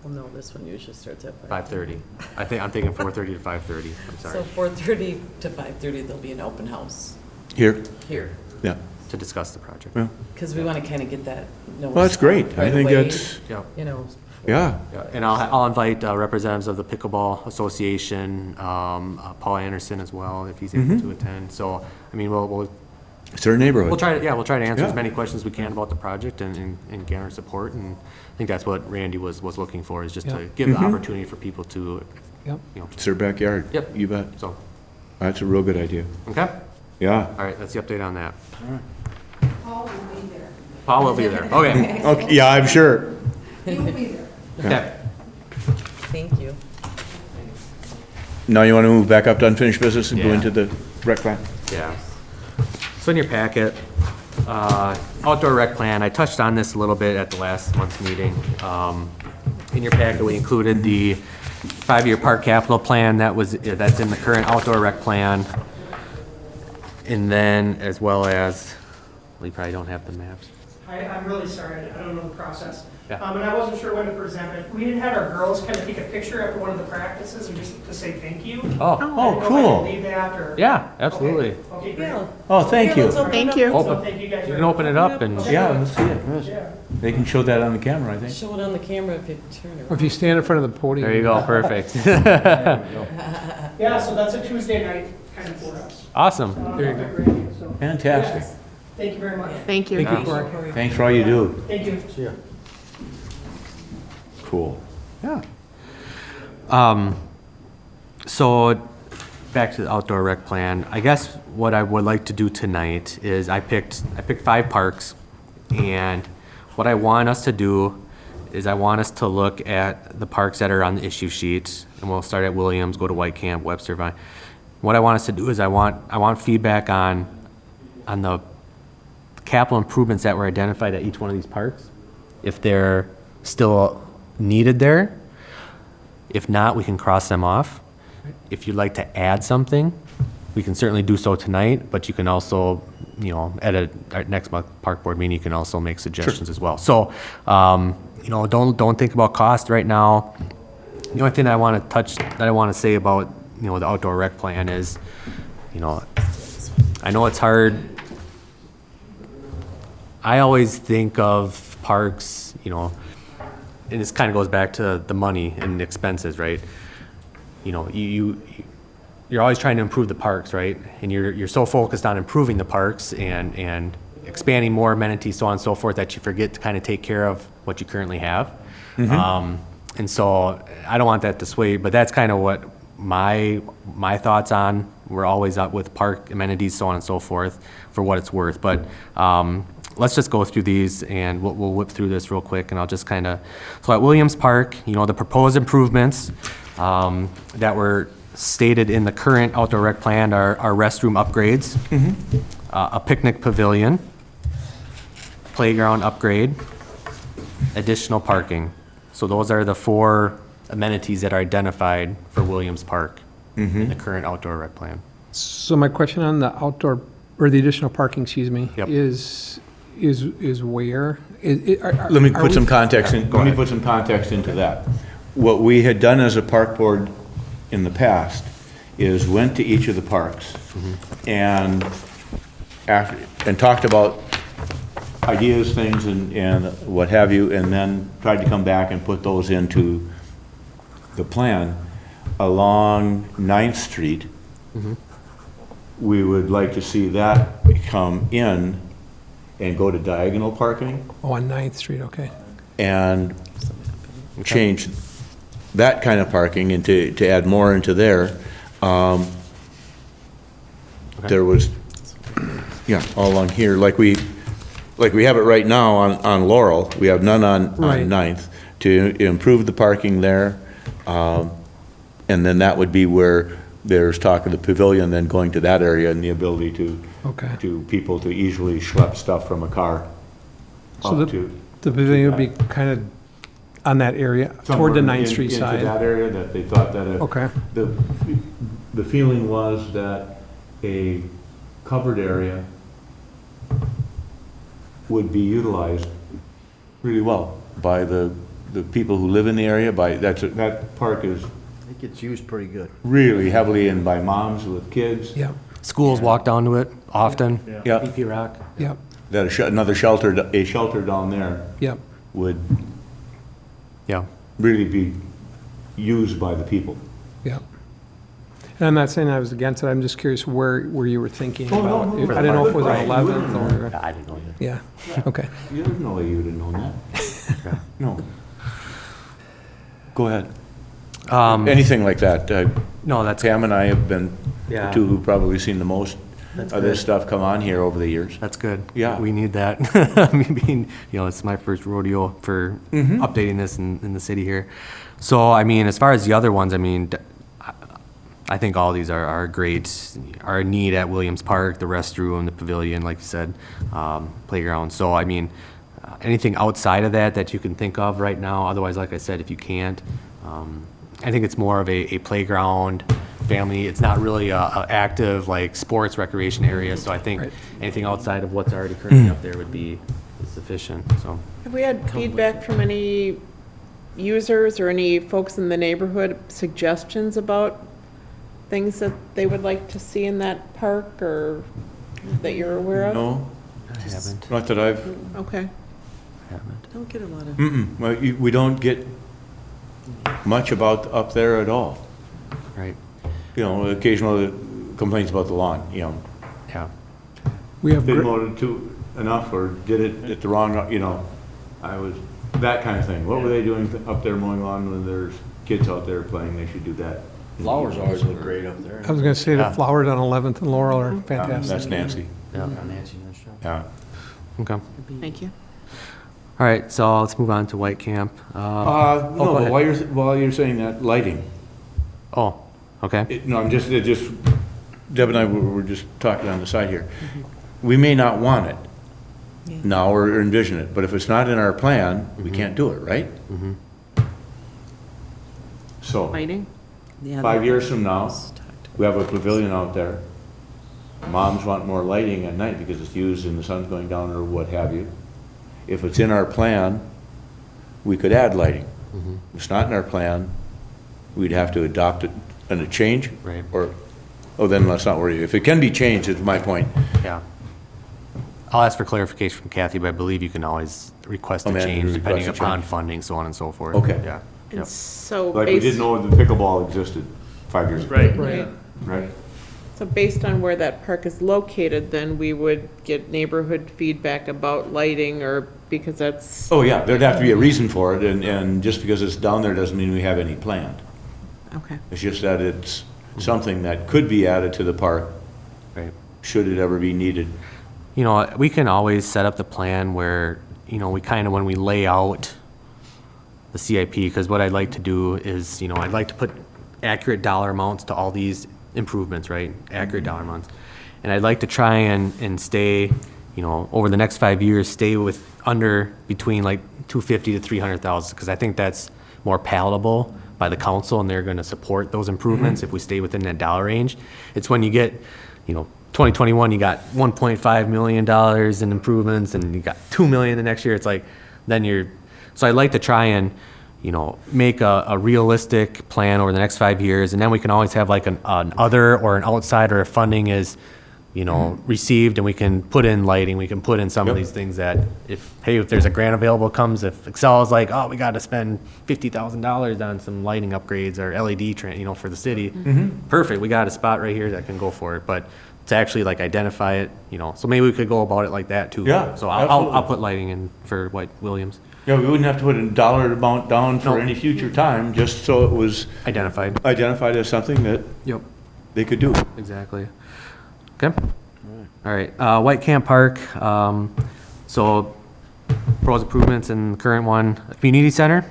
Well, no, this one usually starts at 5. 5:30. I'm thinking 4:30 to 5:30, I'm So sorry, 4:30 to 5:30, there'll be an open house Here? here, Yeah. to discuss the project. Yeah. because we want to kind of get that notice. Well, that's great. out I right think away, that's, Yep. You know. yeah. Yeah, and I'll invite representatives of the Pickleball Association, Paul Anderson as well, if he's able to attend. So, I mean, we'll It's their neighborhood. we'll try to answer as Yeah. many questions as we can about the project and garner support. And I think that's what Randy was looking for, is just to Yeah. give the opportunity for people to, Yep. you know, It's their backyard. Yep. You bet. so, That's a real good idea. okay? Yeah. All right, that's the update on that. Paul will be there. Okay. Okay, yeah, I'm sure. Okay. Thank you. Now you want to move back up to unfinished business and go Yeah. into the rec plan? Yeah. So in your packet, outdoor rec plan, I touched on this a little bit at the last month's meeting. In your packet, we included the 5-year park capital plan that's in the current outdoor rec plan. And then, as well as, well, you probably don't have the maps. I'm really sorry, I don't know the process. Yeah. And I wasn't sure when to present it. We had had our girls kind of take a picture after one of the practices and just to say thank you. Oh, I don't know if I cool. can leave that or. yeah, absolutely. Okay, great. Yeah. Oh, thank Yeah, you. let's open it Thank up. you. So Open. thank you guys. You very can open it up and, Yeah, let's see it. much. Yes. Yeah. They can show that on the camera, I think. Show it on the camera if you turn it. Or if you stand in front of the podium. there you go, perfect. Yeah, so that's a Tuesday night kind of for us. Awesome. There you go. Great, so, Fantastic. thank you very much. Thank you. Thank you, Corey. Thanks for all you do. Thank you. Cool. Yeah. So, back to the outdoor rec plan, I guess what I would like to do tonight is I picked 5 parks, and what I want us to do is I want us to look at the parks that are on the issue sheet, and we'll start at Williams, go to White Camp, Webster Vine. What I want us to do is I want feedback on the capital improvements that were identified at each one of these parks, if they're still needed there. If not, we can cross them off. If you'd like to add something, we can certainly do so tonight, but you can also, at our next month park board meeting, you can also make suggestions as well. So, don't think about cost right now. The only thing I want to say about, the outdoor rec plan is, I know it's hard. I always think of parks, and this kind of goes back to the money and the expenses, right? You're always trying to improve the parks, right? And you're so focused on improving the parks and expanding more amenities, so on and so forth, that you forget to kind of take care of what you currently have. And so I don't want that to sway, but that's kind of what my thoughts on. We're always up with park amenities, so on and so forth, for what it's worth. But let's just go through these, and we'll whip through this real quick, and I'll just kind of, so at Williams Park, the proposed improvements that were stated in the current outdoor rec plan are restroom upgrades, a picnic pavilion, playground upgrade, additional parking. So those are the 4 amenities that are identified for Williams Park in the current outdoor rec plan. So my question on the outdoor, or the additional parking, excuse me, Yep. is where? Let me put some context into that. What we had done as a park board in the past is went to each of the parks and talked about ideas, things, and what have you, and then tried to come back and put those into the plan. Along 9th Street, we would like to see that come in and go to diagonal parking Oh, on 9th Street, okay. and change that kind of parking and to add more into there. There was, all along here, like we have it right now on Laurel, we have none on Right. 9th, to improve the parking there. And then that would be where there's talk of the pavilion, then going to that area and the ability Okay. to people to easily schlep stuff from a car So up the to. pavilion would be kind of On that area, toward somewhere the Ninth in- Street into side? that area, that they thought that Okay, the feeling was that a covered area would be utilized really well by the people who live in the area, that park is It gets used pretty good. really heavily in by moms with kids. yep, Schools walk down to it often. Yeah, BP Rock. yep, that another shelter, a shelter down there yep. would Yeah. really be used by the people. Yeah. And I'm not saying I was against it, I'm just curious where you were thinking Oh, no, about. no, I didn't know if it was right, an you 11th wouldn't or, I didn't know either. yeah, okay. There's no way you would have known that. No. Go ahead. Anything like that. No, that's, Pam and I have been the Yeah. two who've probably seen the most That's of this good. stuff come on here over the years. that's good. Yeah. We need that. I mean, it's my first rodeo for updating this in the city here. So, I mean, as far as the other ones, I mean, I think all these are great, are a need at Williams Park, the restroom, the pavilion, like you said, playground. So, I mean, anything outside of that you can think of right now, otherwise, like I said, if you can't, I think it's more of a playground, family, it's not really a active, like, sports recreation area, so I think Right. anything outside of what's already currently up there would be sufficient, so. Have we had feedback from any users or any folks in the neighborhood, suggestions about things that they would like to see in that park or that you're aware of? No, I haven't, not that I've, Okay. Don't get a lot of, well, we don't get much about up there at all. right, Occasional complaints about the lawn, yeah. We have, didn't gr- mow it too enough or did it at the wrong, that kind of thing. What were they doing up there mowing lawn when there's kids out there playing? They should do that. Flowers always look great up there. I was gonna say the Yeah. flowers on 11th and Laurel are Yeah, fantastic. That's Nancy. Yeah. Nancy, nice job. Yeah. Okay. Thank you. All right, so let's move on to White Camp. No, go but ahead. while you're saying that, lighting. Oh, okay. No, Deb and I were just talking on the side here. We may not want it Yeah. now or envision it, but if it's not in our plan, we can't do it, right? So, Lighting? yeah. 5 years from now, Talked about we have a pavilion out there. Moms want more lighting at night because it's used and the sun's going down or what have you. If it's in our plan, we could add lighting. If it's not in our plan, we'd have to adopt it and a change. Right. Then let's not worry. If it can be changed, it's my point. Yeah. I'll ask for clarification from Kathy, but I believe you can always request a man, change request depending a upon change. funding, so on and so forth. Okay. Yeah. And Yep. so Like we didn't know the pickleball existed 5 years ago. Right. Right. Right? So based on where that park is located, then we would get neighborhood feedback about lighting or, because that's, Oh, yeah, there'd have to be a reason for it, and just because it's down there doesn't mean we have any planned. okay. It's just that it's something that could be added to the park, Right. should it ever be needed. We can always set up the plan where, we kind of, when we lay out the CIP, because what I'd like to do is, I'd like to put accurate dollar amounts to all these improvements, right? Accurate dollar amounts. And I'd like to try and stay, over the next 5 years, stay with between like 250 to 300,000, because I think that's more palatable by the council, and they're going to support those improvements if we stay within that dollar range. It's when you get, 2021, you got $1.5 million in improvements, and you got $2 million the next year. It's like, so I'd like to try and, make a realistic plan over the next 5 years, and then we can always have like an other or an outside, or if funding is, received, and we can put in lighting, we can put in some of Yep. these things that if there's a grant available comes, if Excel is like, oh, we got to spend $50,000 on some lighting upgrades or LED, for the city, perfect, we got a spot right here that can go for it, but to actually like identify it, so maybe we could go about it like that too. Yeah, So I'll absolutely. put lighting in for White Williams, Yeah, we wouldn't have to put a dollar amount down for No. any future time, just so it was identified. identified as something that Yep. they could do. Exactly. Okay. All right, White Camp Park, so proposed improvements in the current one, community center.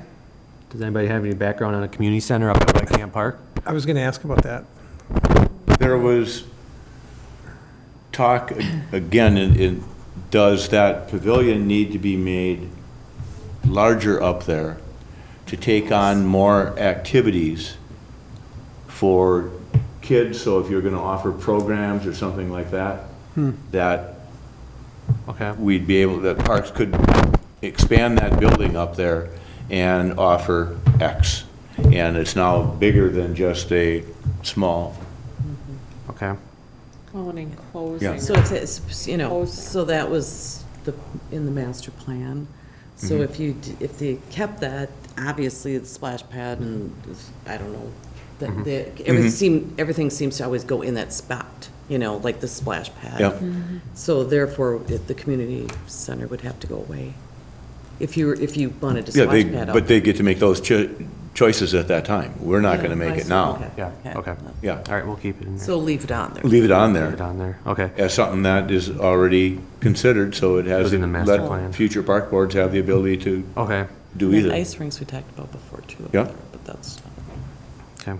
Does anybody have any background on a community center up at White Camp Park? I was gonna ask about that. There was talk, again, does that pavilion need to be made larger up there to take on more activities for kids, so if you're gonna offer programs or something like that, that Okay. we'd be able, that parks could expand that building up there and offer X. And it's now bigger than just a small, Okay. Well, and enclosing. So if it's, you know, Closing. so that was in the master plan. So if if they kept that, obviously the splash pad and, I don't know, everything seems to always go in that spot, you know, like the splash pad. Yep. So therefore, the community center would have to go away. If you wanted to yeah, splash pad out. but they get to make those choices at that time. We're not gonna Yeah, make I it see. now. Okay. Yeah, okay. Yeah, All right, we'll keep it in there. So leave it on there. leave it on Leave it there on there, okay. as something that is already considered, so it has, Goes in the master let plan. future park boards have the ability to Okay, do The either. ice rinks we talked about before too. Yeah. But that's, okay.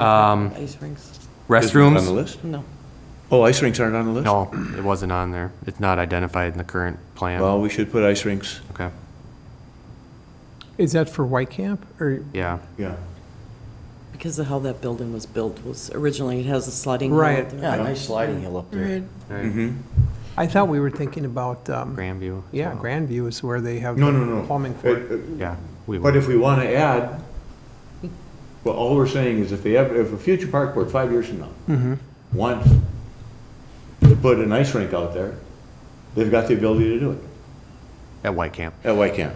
um, ice rinks, Isn't it on the Restrooms? list? no. Oh, ice rinks aren't on the list? No, it wasn't on there. It's not identified in the current plan. Well, we should put ice rinks, Okay, Is that for White Camp, or? yeah. yeah. Because of how that building was built, was originally, it has a sledding. hill Right. up there. Yeah, nice sliding hill up there. Right. Right. Mm-hmm. I thought we were thinking about, Grandview. as yeah, well. Grandview is where they have No, no, no. plumbing for it. Yeah. We But will. if we want to add, well, all we're saying is if if a future park board, 5 years from now, wants to put an ice rink out there, they've got the ability to do it At White Camp. at White Camp.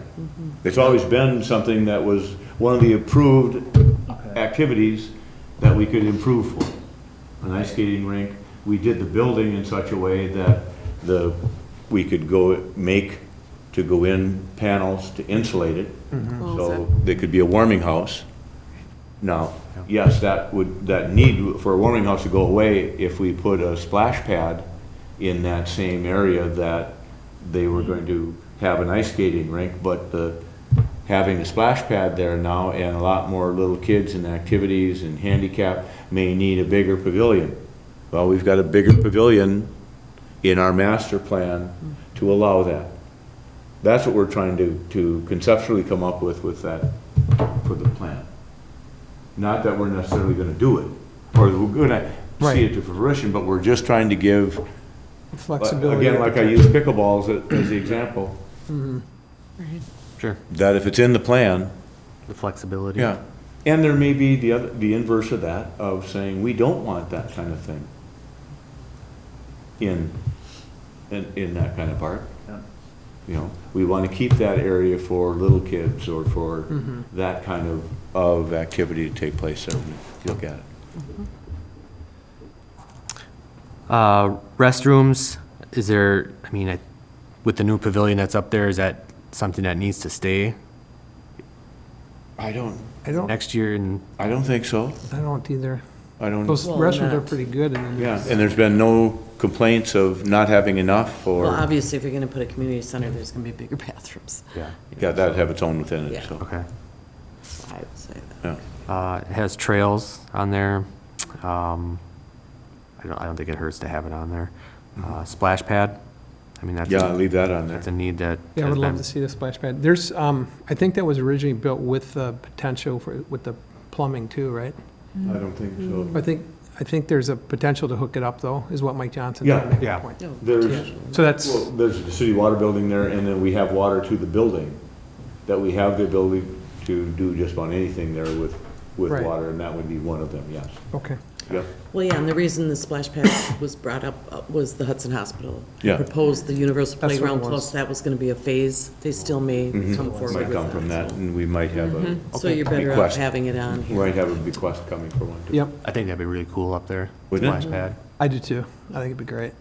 It's always been something that was one of the approved activities that we could improve for. An ice skating rink, we did the building in such a way that we could go in panels to insulate it. So there could be a warming house. Now, yes, that need for a warming house to go away if we put a splash pad in that same area that they were going to have an ice skating rink, but having a splash pad there now and a lot more little kids and activities and handicap may need a bigger pavilion. Well, we've got a bigger pavilion in our master plan to allow that. That's what we're trying to conceptually come up with that, for the plan. Not that we're necessarily gonna do it, or we're gonna see it to fruition, but we're just trying to give, Flexibility. again, like I use pickleballs as the example, Sure. that if it's in the plan, The flexibility. yeah. And there may be the inverse of that, of saying, we don't want that kind of thing in that kind of park. You know, we want to keep that area for little kids or for that kind of activity to take place, so we look at it. Restrooms, is there, I mean, with the new pavilion that's up there, is that something that needs to stay I don't next year? And I don't think so. either. I don't, Those Well, restrooms are not- pretty good, and then. yeah, and there's been no complaints of not having enough Well, or, obviously, if you're gonna put a community center, there's gonna be bigger bathrooms. yeah, yeah, that'd have its own within it, Yeah. so, okay. I would say that. yeah. It has trails on there. I don't think it hurts to have it on there. Splash pad, I mean, Yeah, leave that on there. that's a need that Yeah, I has would love been- to see the splash pad. There's, I think that was originally built with the potential with the plumbing too, right? I don't think so. I think there's a potential to hook it up, though, is what Mike Johnson Yeah. said. Make a Yeah. point. No, There's, potentially. So that's, well, there's the city water building there, and then we have water to the building, that we have the ability to do just about anything there with Right. water, and that would be one of them, yes. okay. Yep. Well, yeah, and the reason the splash pad was brought up was the Hudson Hospital. Yeah. Proposed the universal That's what it playground, was. plus that was gonna be a phase. They still may come forward with Might come from that, so. and we might have a So you're better off bequest. having it on We here. might have a bequest coming for one, too. Yep, I think that'd be really cool up there. Wouldn't it? Splash pad, I do too. I think it'd be great.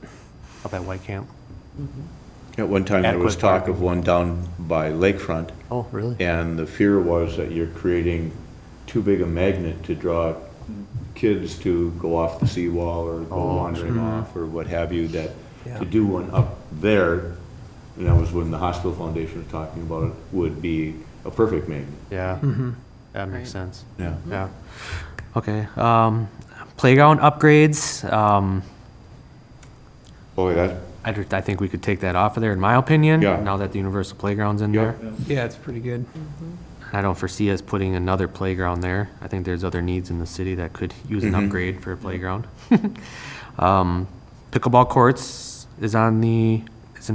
up at White Camp. At one time, there was Adequate talk parking. of one down by Lakefront, Oh, really? and the fear was that you're creating too big a magnet to draw kids to go off the seawall or go wandering off or what have you, that Yeah. to do one up there, and that was when the hospital foundation was talking about it, would be a perfect magnet. Yeah, that makes sense. Yeah. Yeah. Okay, playground upgrades, Boy, that, I think we could take that off of there, in my opinion. Yeah. Now that the universal playground's in there. Yeah, it's pretty good. I don't foresee us putting another playground there. I think there's other needs in the city that could use an upgrade for a playground. Pickleball courts is in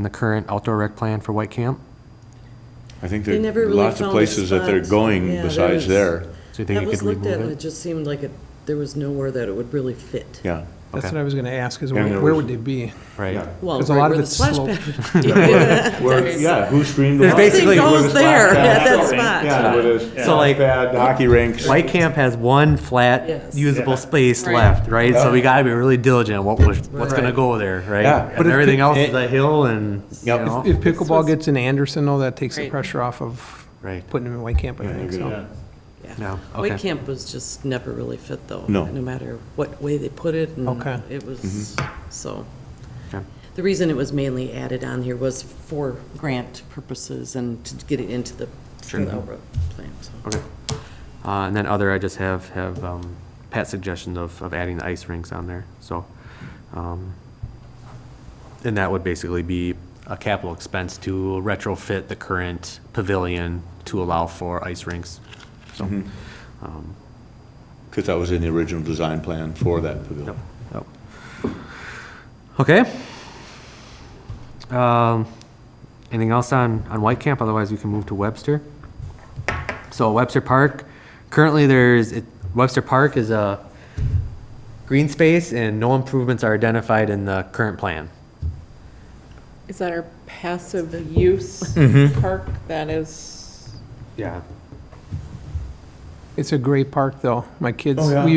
the current outdoor rec plan for White Camp. I think They there never are really lots of found a places that they're spot. going Yeah, besides there. So you think That you was could looked at, remove and it? it just seemed like there was nowhere that it would really fit. Yeah. That's Okay. what I was gonna ask, is And there where was- would they be? Right. Yeah. Well, 'Cause a right lot of where the it's splash sloped. pad. Yeah. Yeah, who screened the There's ball? basically- Everything Where goes the splash there pad- at that spot. Yeah, where the So, like- splash pad, the hockey rinks. White Camp has one flat Yes. usable space Right. left, right? So we gotta be really diligent what's gonna Right. go there, right? Yeah. And But if everything it- else is a hill and, you Yep. know, If pickleball gets in Anderson, though, that takes the Right. pressure off of right, putting them in White Camp, I think, agree. so. no, White okay. Camp was just never really fit though. No. No matter what way they put it, and Okay. it was, so. Okay. The reason it was mainly added on here was for grant purposes and to get it into the outdoor plan, so. Okay. And then other, I just have Pat's suggestion of adding the ice rinks on there, so. And that would basically be a capital expense to retrofit the current pavilion to allow for ice rinks. So, Because that was in the original design plan for that pavilion. yep. Okay. Anything else on White Camp? Otherwise, we can move to Webster. So Webster Park, currently Webster Park is a green space and no improvements are identified in the current plan. Is that our passive use park that is, Yeah. It's a great park, though. My kids, Oh, yeah. we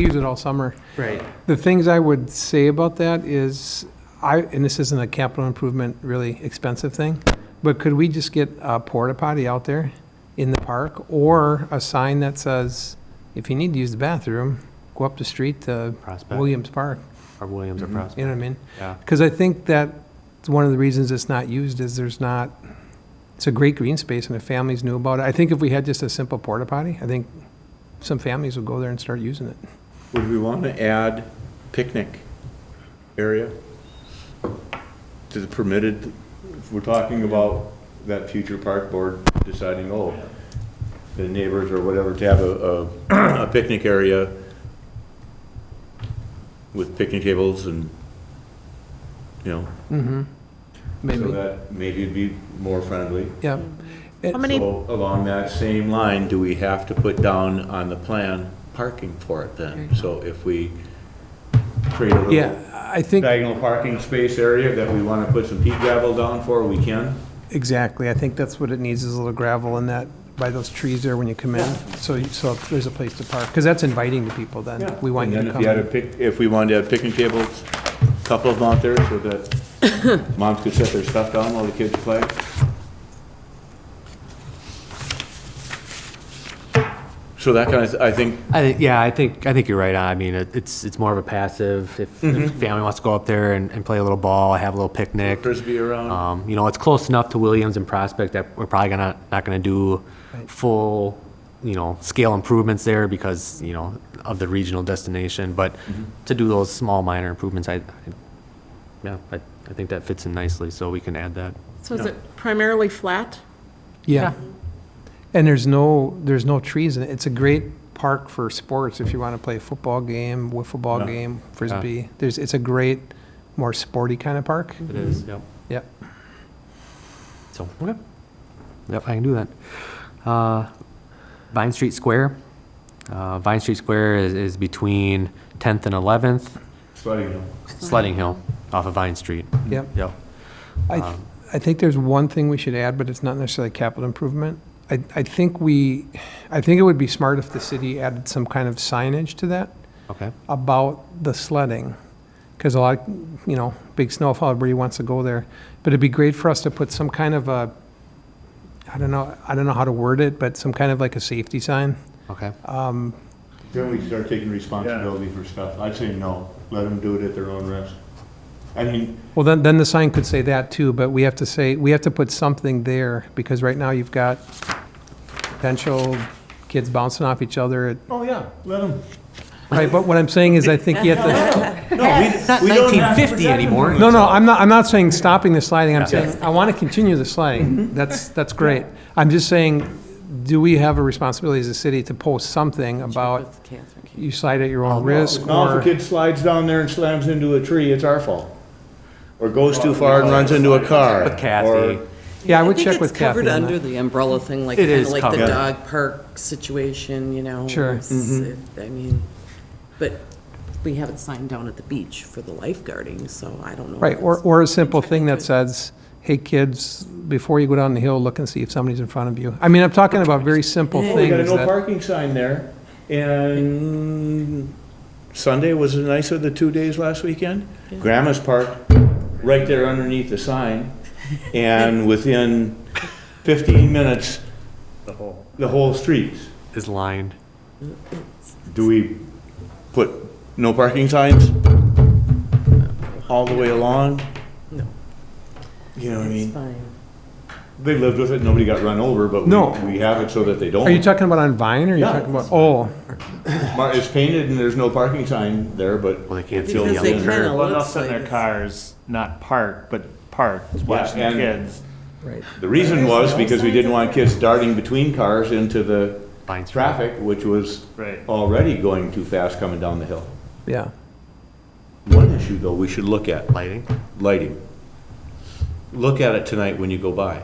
use it all summer. Right. The things I would say about that is, and this isn't a capital improvement, really expensive thing, but could we just get a porta potty out there in the park, or a sign that says, if you need to use the bathroom, go up the street to Prospect. Williams Park, Or Williams or you Prospect. know what I mean? Yeah. Because I think that one of the reasons it's not used is it's a great green space and the families knew about it. I think if we had just a simple porta potty, I think some families would go there and start using it. Would we want to add picnic area to the permitted, if we're talking about that future park board deciding, the neighbors or whatever, to have a picnic area with picnic tables and, you know, so Maybe, that maybe it'd be more friendly. yeah. how many, So along that same line, do we have to put down on the plan parking for it then? So if we create a Yeah, little I think, diagonal parking space area that we want to put some peat gravel down for, we can? exactly. I think that's what it needs, is a little gravel in that, by those trees there when you come in. So there's a place to park, because that's inviting to people then. We want you And to then come if you had in. if we wanted to have picnic tables, a couple of them out there so that moms could set their stuff down while the kids play. So that kind of, I think, I think you're right. I mean, it's more of a passive. If family wants to go up there and play a little ball, have a little picnic. frisbee around. You know, it's close enough to Williams and Prospect that we're probably not gonna do full, scale improvements there because, of the regional destination. But to do those small minor improvements, I think that fits in nicely, so we can add that. so is it primarily flat? Yeah. And there's no trees in it. It's a great park for sports if you want to play a football game, wiffle ball Yeah. game, frisbee. It's a great, more sporty kind of park. It is, yep. Yep. So, okay. Yep, I can do that. Vine Street Square. Vine Street Square is between 10th and 11th, Sledding Hill, off of Vine Street. Yep. Yep. I think there's one thing we should add, but it's not necessarily capital improvement. I think it would be smart if the city added some kind of signage to that Okay. about the sledding. Because a lot, big snowfall, everybody wants to go there. But it'd be great for us to put some kind of I don't know how to word it, but some kind of like a safety sign. Okay. Then we start taking responsibility for stuff. I'd say no, let them do it at their own risk. I mean, Well, then the sign could say that too, but we have to put something there, because right now you've got potential kids bouncing off each other. oh yeah, let them. Right, but what I'm saying is I think you have to, It's not 1950 anymore. no, I'm not saying stopping the sliding, I'm saying, I want to continue the sliding. That's great. I'm just saying, do we have a responsibility as a city to post something about With Catherine. you slide at your own risk? Now, if or a kid slides down there and slams into a tree, it's our fault. Or goes too far and runs into a car. With Kathy. Or- Yeah, I would check with I think it's covered Kathy on under that. the umbrella thing, like, It kind of is like the covered. dog park situation, you know? Sure. it's- I mean, but we have it signed down at the beach for the lifeguarding, so I don't know. Right, if or, it's- or a simple thing that says, hey, kids, before you go down the hill, look and see if somebody's in front of you. I mean, I'm talking about very simple Oh, we got a things no that, parking sign there, and Sunday was nicer the 2 days last weekend. Grandma's parked right there underneath the sign, and within 15 minutes, the whole street. Is lined. Do we put no parking signs all the way along? No. You know what I It's mean? fine. They lived with it, nobody got run over, but No. we have it so that they don't. are you talking about on Vine, or are you Yeah. talking about, oh, It's painted and there's no parking sign there, but. Well, they can't it's see the Because they yellow. kind of Well, they'll looks sit in like their it's. cars, not parked, but parked, watching Yeah, the and- kids. right. The reason was because we didn't want kids darting between cars into the Vine Street. traffic, which was Right. already going too fast coming down the hill. Yeah. One issue, though, we should look at, Lighting. lighting. Look at it tonight when you go by.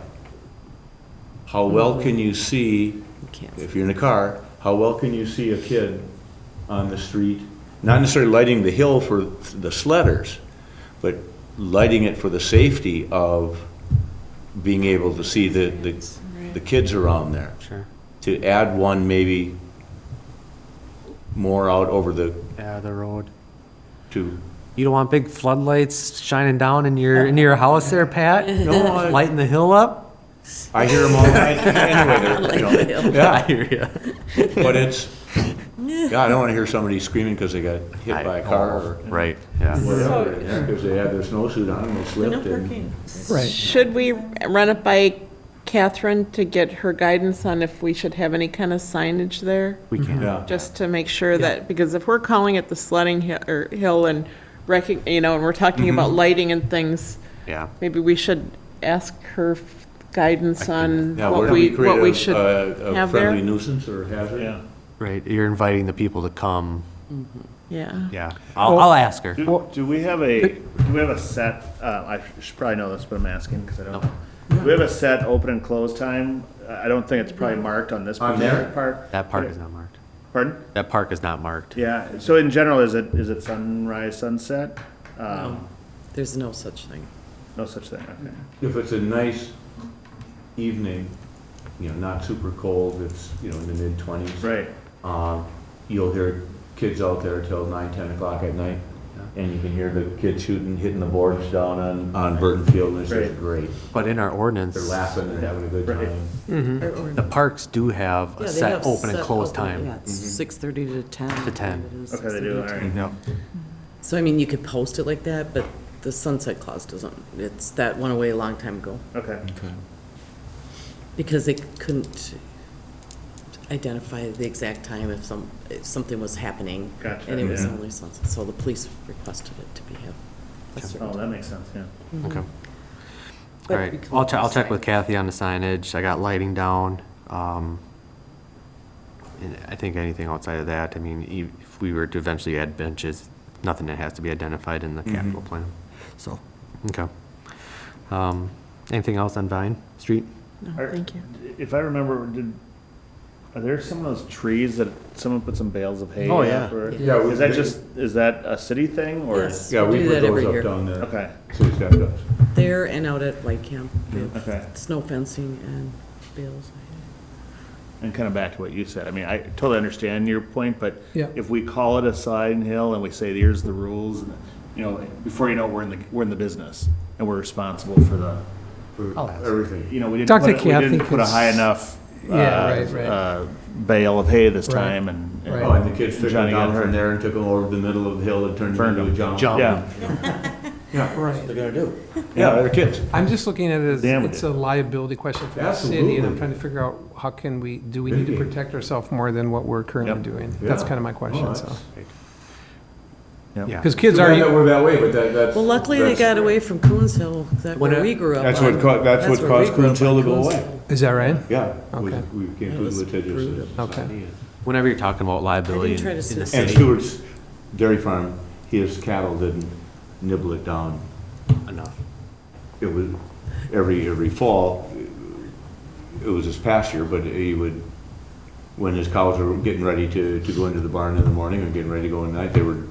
How well can you see, You can't. if you're in a car, how well can you see a kid on the street? Not necessarily lighting the hill for the sledders, but lighting it for the safety of being able to see the kids around there. Sure. To add one maybe more out over the, Yeah, the road. to, You don't want big floodlights shining down in your house there, Pat? No, lighting the hill up? I hear them all night anyway, they're, you know. I hear you. But it's, God, I don't want to hear somebody screaming because they got hit by a car or Right, yeah. whatever, because they had their snowsuit on and they No slipped and. parking. Right. Should we run it by Catherine to get her guidance on if we should have any kind of signage there? We can. Yeah, Just to make sure that, because if we're calling it the sledding hill and you know, and we're talking about lighting and things, Yeah. maybe we should ask her guidance on yeah, what where do we, we what we create should a have friendly there. nuisance or hazard? Yeah. Right, you're inviting the people to come. Yeah. Yeah. I'll ask her. Do we have a set, I should probably know this, but I'm asking because I don't know. Do we have a set open and close time? I don't think it's probably marked on this On particular there? part. That park is not marked. Pardon? That park is not marked. Yeah, so in general, is it sunrise, sunset? No, there's no such thing. No such thing, okay. If it's a nice evening, you know, not super cold, it's, you know, in the mid-20s. Right. You'll hear kids out there till 9, 10 o'clock at night, and you can hear the kids shooting, hitting the boards down on Burton Field, and it's just Right. great. But in our ordinance, They're laughing and having a good Right. time. the parks do have Yeah, a they set have open and set close open- time. Yeah, it's 6:30 to 10. To 10. It is Okay, they do, 6:30 all to right. 10. Yep. So, I mean, you could post it like that, but the sunset clause doesn't. That went away a long time ago Okay. because they couldn't identify the exact time if something was happening. Gotcha, And it was yeah. only sunset, so the police requested it to be a certain Oh, time. that makes sense, yeah. Okay. All But right, we can I'll check decide. with Kathy on the signage. I got lighting down. And I think anything outside of that, I mean, if we were to eventually add benches, nothing that has to be identified in the capital plan. So, okay. Anything else on Vine Street? No, thank you. If I remember, are there some of those trees that someone put some bales of hay Oh, up yeah. or- Yeah, we- is that a city thing or? Yes. Yeah, we do put that every those year. up down there. Okay, City staff does. There and out at White Camp. We have okay. snow fencing and bales. And kind of back to what you said, I mean, I totally understand your point, but Yeah. if we call it a sliding hill and we say, here's the rules, and, you know, before you know, it, we're in the business and we're responsible for the, For everything. you know, we didn't Talk to put, we Kathy, didn't put a 'cause- high enough, Yeah, right. bale of hay this Right. time and. Right. Oh, and the kids took them Johnny down got from hurt. there and took them over the middle of the hill and turned it Burned into a them. jump. Yeah, Yeah, Right. They're gonna do. yeah, they're kids. I'm just looking at it as, Damn it. it's a liability question for the city, Absolutely. and I'm trying to figure out, how can we, do we need to Mitigate. protect ourselves more than what we're currently Yep. doing? That's Yeah. kind of my question, Oh, so. that's- Yeah. Because kids Too are, bad that we're that way, but that's. Well, luckily they that's- got away from Coons Hill, that where we grew up. That's what on. that's what where caused we grew Coons up Hill on to go Coons away. Hill. is that right? Yeah. Okay. We came It to was litigious brutal. Okay. Whenever you're talking about liability I didn't try to in sue. the And city, Stewart's Dairy Farm, his cattle didn't nibble it down. enough. It was, every fall, it was his pasture, but he would, when his cows were getting ready to go into the barn in the morning or getting ready to go at night, they were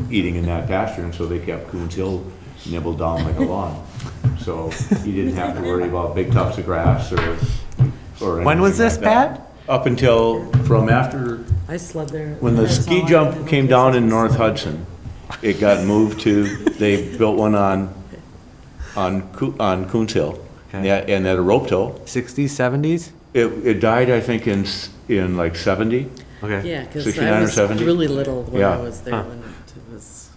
eating in that pasture, and so they kept Coons Hill nibbled down like a lawn. So he didn't have to worry about big tufts of grass or When was anything this, like that. Pat? Up until, from after, I slid there. when the That's ski all I jump did. came down in North Hudson, it got moved to, they built one on Coons Hill. Okay. Yeah, and at a rope tow. 60s, 70s? It died, I think, in like 70. Okay. Yeah, because 69 I or was 70? really little when I Yeah. was there Huh. when it was,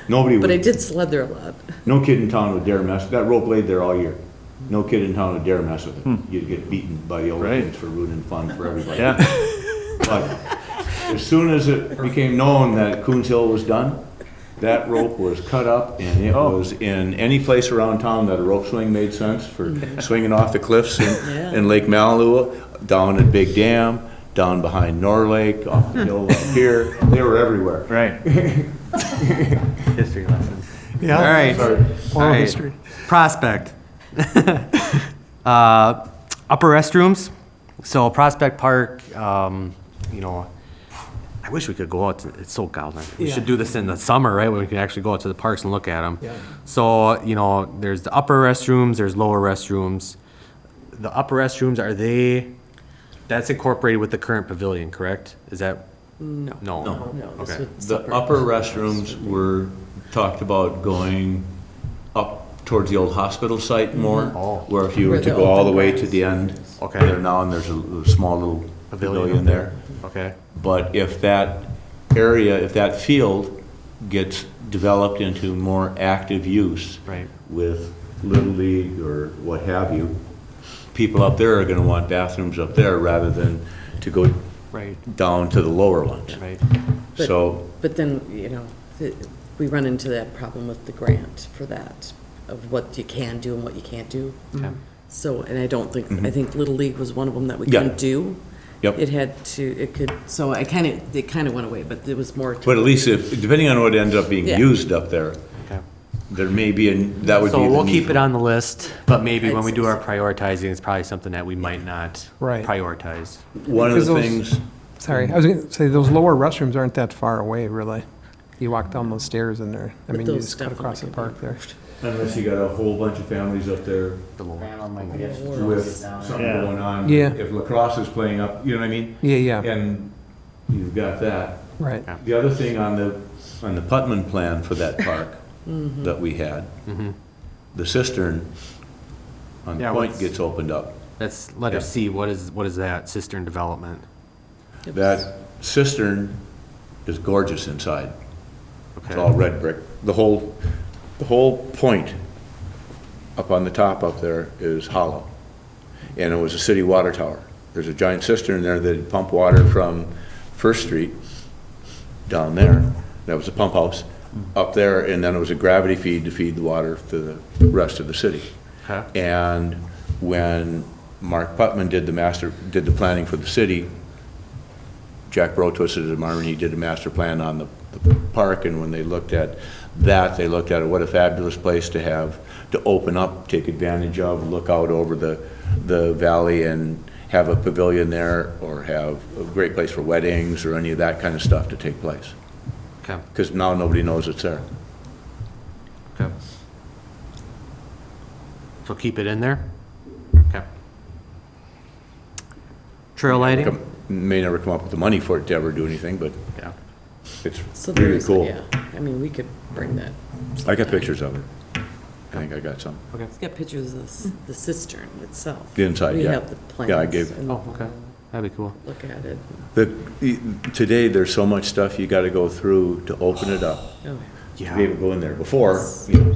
Nobody but I would, did sled there a lot. no kid in town would dare mess, that rope laid there all year. No kid in town would dare mess with it. You'd get beaten by the older Right. kids for ruining fun for everybody. Yeah. But as soon as it became known that Coons Hill was done, that rope was cut up and it was in any place around town that a rope swing made sense for swinging off the cliffs Yeah. in Lake Malibu, down at Big Dam, down behind Nor Lake, off the hill up here. They were everywhere. Right. History lessons. Yeah. All right. Sorry. All Oral right. history. Prospect. Upper restrooms. So Prospect Park, you know, I wish we could go out. It's so cold. We should do this in the summer, right? When we can actually go out to the parks and look at them. Yeah. So, you know, there's the upper restrooms, there's lower restrooms. The upper restrooms, that's incorporated with the current pavilion, correct? Is that? No. No. No, this Okay. would The separate. upper restrooms were talked about going up towards the old hospital site more, Oh. where if you were Where to the go all the open way grass to the end, Okay. there now, and there's a small little pavilion up there. Okay. But if that area, if that field gets developed into more active use Right. with Little League or what have you, people up there are gonna want bathrooms up there rather than to go Right. down to the lower ones. Right. But- So, But then, you know, we run into that problem with the grant for that, of what you can do and what you can't do. Okay. So, and I don't think, I think Little League was one of them that we Yeah. couldn't do. Yep. It had to, it could, so it kind of went away, but there was more to. but at least if, depending on what ends up being Yeah. used up there, Okay. there may be, that would be So the we'll need keep for- it on the list, but maybe when we I'd do say our prioritizing, it's probably something that we might not Right. prioritize. One of Because the those- things, Sorry, I was going to say, those lower restrooms aren't that far away, really. You walk down those stairs in there. I But mean, you those just cut across the definitely park there. unless you got a whole bunch of families up there The lower. with something Yeah. going on. Yeah. If lacrosse is playing up, you know what I mean? Yeah, yeah, And you've got that. right. The other thing on the Putman plan for that park that we had, the cistern on Yeah, Point what's- gets opened up. Let's let her Yeah. see, what is that cistern development? That cistern is gorgeous inside. It's Okay. all red brick. The whole point up on the top up there is hollow. And it was a city water tower. There's a giant cistern there that pump water from First Street down there. That was a pump house up there, and then it was a gravity feed to feed the water to the rest of the city. Okay. And when Mark Putman did the planning for the city, Jack Bro twisted his arm and he did a master plan on the park, and when they looked at that, they looked at it, what a fabulous place to have, to open up, take advantage of, look out over the valley and have a pavilion there, or have a great place for weddings or any of that kind of stuff to take place. Okay. Because now nobody knows it's there. Okay. So keep it in there? Okay. Trail lighting? May never come up with the money for it to ever do anything, but Yeah. it's So there really is, cool. yeah, I mean, we could bring that. I got pictures of it. I think I got some. It's got pictures of the cistern itself. The inside, We yeah. have the plans. Yeah, I gave- and Oh, okay. That'd be cool. Look at it. Today, there's so much stuff you gotta go through to open it up, Oh, to be able to go in there. Before, you know,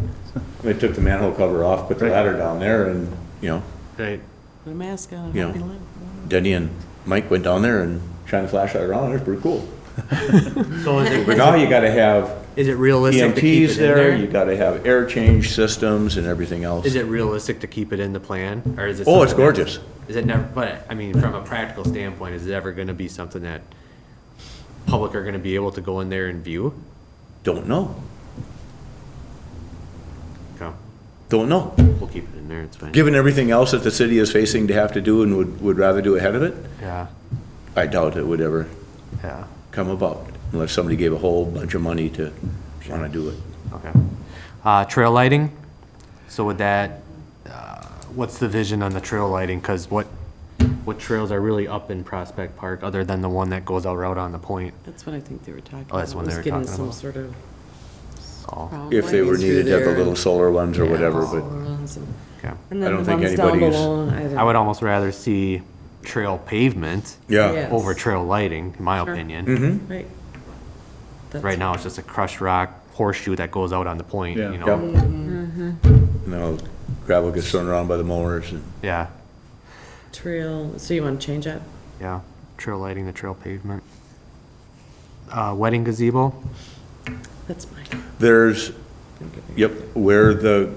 they took the manhole cover off, put the ladder down there, and, you know, Great. put a mask on. You know, help you live. Denny and Mike went down there and shine the flashlight around, it's pretty cool. So But now you gotta have is it realistic to keep EMTs it in there, there? you gotta have air change systems and everything else. Is it realistic to keep it in the plan, or is it? Oh, it's something that- gorgeous. Is it never, but, I mean, from a practical standpoint, is it ever gonna be something that public are gonna be able to go in there and view? Don't know, Okay, don't know. we'll keep it in there, it's fine. Given everything else that the city is facing to have to do and would rather do ahead of it, Yeah, I doubt it would ever yeah, come about unless somebody gave a whole bunch of money to wanna do it. okay. Trail lighting, so with that, what's the vision on the trail lighting? Cause what trails are really up in Prospect Park, other than the one that goes out on the point? That's what I think they were talking about. Oh, that's what they was were getting talking some about. sort of. Oh, If they were lighting needed to have the through little there. solar ones or Yeah, whatever, solar but ones and- okay. And I then don't the think ones down anybody's- below, I don't- I would almost rather see trail pavement yeah. Yes. over trail lighting, in my Sure. opinion. Mm-hmm. Right. That's- Right now, it's just a crushed rock horseshoe that goes out on the point, Yeah. you Yep. know? No, gravel gets thrown around by the mowers and, Yeah, Trail, so you want to change that? yeah, trail lighting, the trail pavement. Wedding gazebo, That's mine. there's, yep, where the,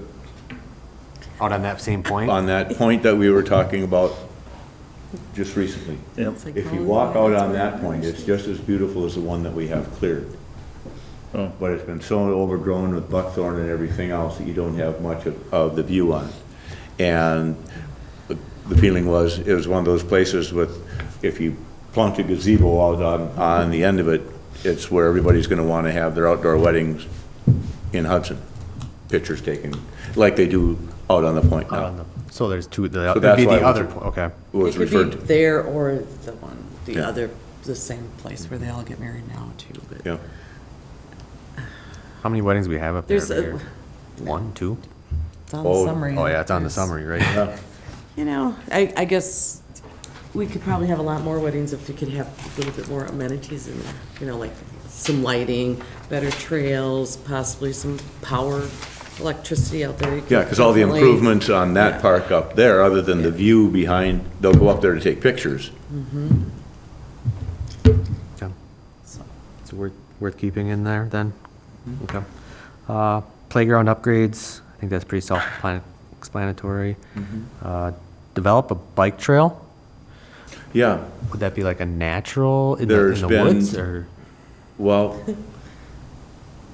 out on that same point. on that point that we were talking about just recently. Yep. It's like, If you oh, walk yeah, out that's on where that it point, is. it's just as beautiful as the one that we have cleared. Oh. But it's been so overgrown with buckthorn and everything else that you don't have much of the view on it. And the feeling was, it was one of those places with, if you plunked a gazebo out on the end of it, it's where everybody's gonna wanna have their outdoor weddings in Hudson. Pictures taken, like they do out on the point Out now. on the, so there's two, So that'd that's be why the it was other, a- po- okay. It was It could referred be to, there or the one, the Yeah. other, the same place where they all get married now too, but. yeah. How many weddings we have up there There's every a, year? One, two? it's on the Oh. summary. Oh, yeah, it's on the There's- summary, right? Yeah. You know, I guess we could probably have a lot more weddings if we could have a little bit more amenities in there. You know, like some lighting, better trails, possibly some power, electricity out there. You could Yeah, because all the definitely- improvements on that Yeah. park up there, other than the view behind, they'll go up there to take pictures. Okay. So worth keeping in there then? Okay. Playground upgrades, I think that's pretty self-explanatory. Develop a bike trail? Yeah, Would that be like a natural in There's the been- woods or? well,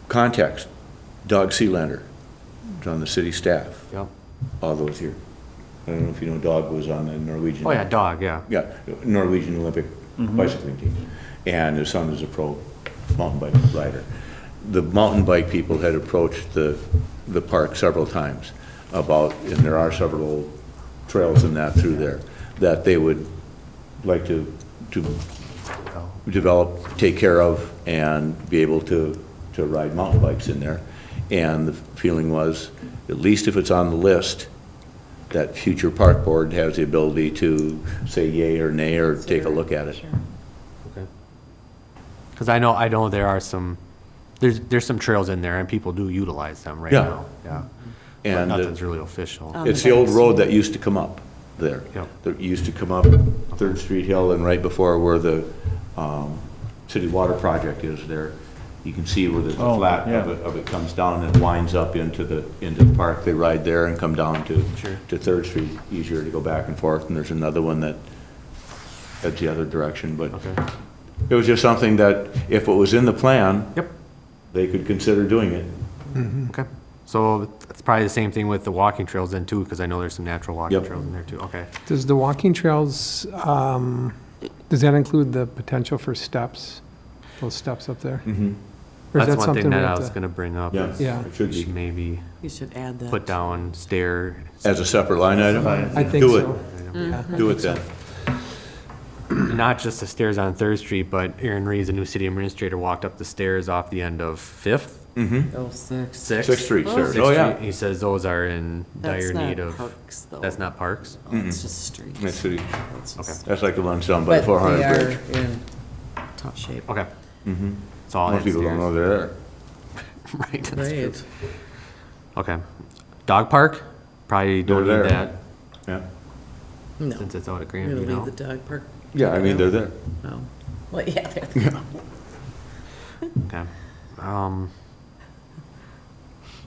context, Doug Sealander, was on the city staff Yep. all those years. I don't know if you know, Doug was on the Norwegian. Oh, yeah, dog, yeah. Yeah, Norwegian Olympic bicycling team. And his son is a pro mountain bike rider. The mountain bike people had approached the park several times about, and there are several trails and that through there, that they would like to develop, take care of, and be able to ride mountain bikes in there. And the feeling was, at least if it's on the list, that future park board has the ability to say yay or nay or take a look at it. Sure. Okay. Because I know there are some, there's some trails in there and people do utilize them right Yeah. now. Yeah. But And nothing's really official. it's the old road that used to come up there. Yep. That used to come up Third Street Hill and right before where the city water project is there. You can see where there's a Oh, flat yeah. of it comes down and winds up into the park. They ride there and come down to Third Street, easier to go back and forth. And there's another one that heads the other direction, but Okay. it was just something that if it was in the plan, Yep. they could consider doing it. Okay. So it's probably the same thing with the walking trails then too, because I know there's some natural walking Yep. trails in there too. Okay. Does the walking trails, does that include the potential for steps? Those steps up there? Mm-hmm. Or is That's that one something thing we that I have was to- gonna bring up. Yeah, is Yeah. it should we should be. maybe You should add that. put down stair. As a separate line item? I think Do it. so. Yeah. Do it then. Not just the stairs on Third Street, but Aaron Reed's the new city administrator walked up the stairs off the end of Fifth, Mm-hmm. Oh, six. Sixth Street, sir. Sixth Oh, yeah. Street. He says those are in That's dire not need of. parks, though. That's not parks? Oh, it's just streets. That's city. It's just- That's like the ones down by the But 400 they bridge. are in tough shape. Okay. Mm-hmm. It's all Most people don't know they're there. Right, that's true. Right. Okay. Dog park? Probably don't They're need there. that Yeah. No. since it's out at We're gonna Grandview leave now. the dog park. Yeah, I mean, they're there. No. Well, yeah, there. Okay. Can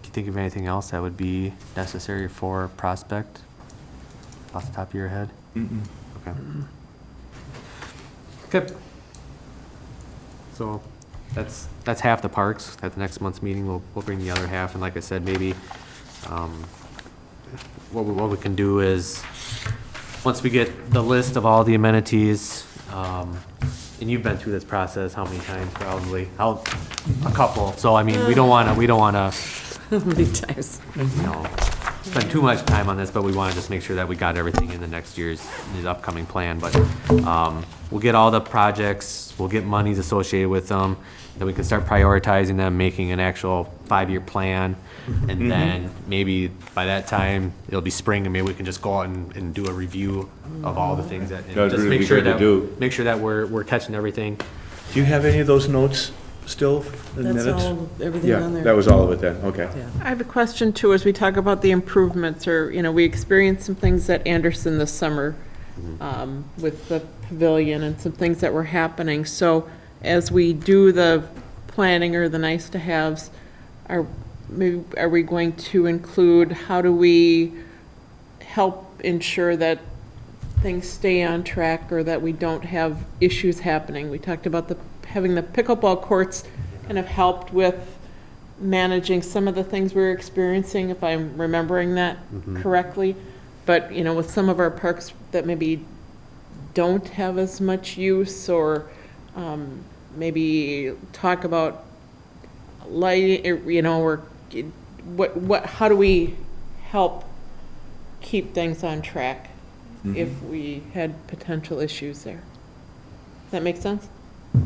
you think of anything else that would be necessary for Prospect off the top of your head? Okay. Okay. So that's half the parks. At the next month's meeting, we'll bring the other half. And like I said, maybe what we can do is, once we get the list of all the amenities, and you've been through this process how many times? Probably a couple. So I mean, we don't wanna How many times? spend too much time on this, but we wanna just make sure that we got everything in the next year's upcoming plan. But we'll get all the projects, we'll get monies associated with them, then we can start prioritizing them, making an actual 5-year plan. And then maybe by that time, it'll be spring, and maybe we can just go out and do a review of all the things that, and That'd just really make be sure good to that, do. make sure that we're catching everything. Do you have any of those notes still in That's minutes? all, everything Yeah, on there. that was all of it then, okay. Yeah. I have a question too, as we talk about the improvements, or, we experienced some things at Anderson this summer with the pavilion and some things that were happening. So as we do the planning or the nice-to-haves, are we going to include, how do we help ensure that things stay on track or that we don't have issues happening? We talked about having the pickleball courts kind of helped with managing some of the things we were experiencing, if I'm remembering that correctly. But, with some of our parks that maybe don't have as much use, or maybe talk about lighting, or how do we help keep things on track if we had potential issues there? Does that make sense?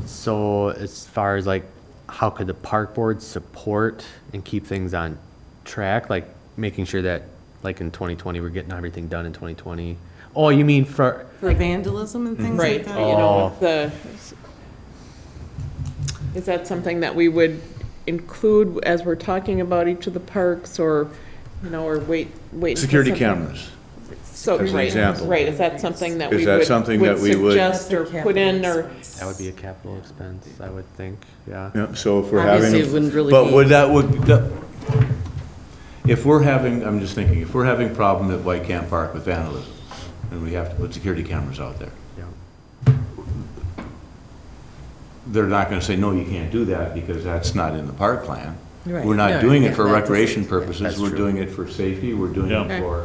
So as far as like, how could the park board support and keep things on track? Like making sure that, like in 2020, we're getting everything done in 2020. Oh, you mean for, For vandalism and things Right, like that? is that something that we would include as we're talking about each of the parks, or, or wait? until Security something- cameras. So, as an right, example. right, is that something that Is we that would something that we would- suggest or put in, or? that would be a capital expense, I would think, yeah. Yeah, so if we're having. Obviously, it wouldn't really But be- if we're having, I'm just thinking, if we're having problem at White Camp Park with vandalism, and we have to put security cameras out there, Yeah. they're not gonna say, no, you can't do that, because that's not in the park plan. Right. We're No, not doing yeah, it for that recreation doesn't- purposes, That's we're true. doing it for safety, we're doing Yeah. it for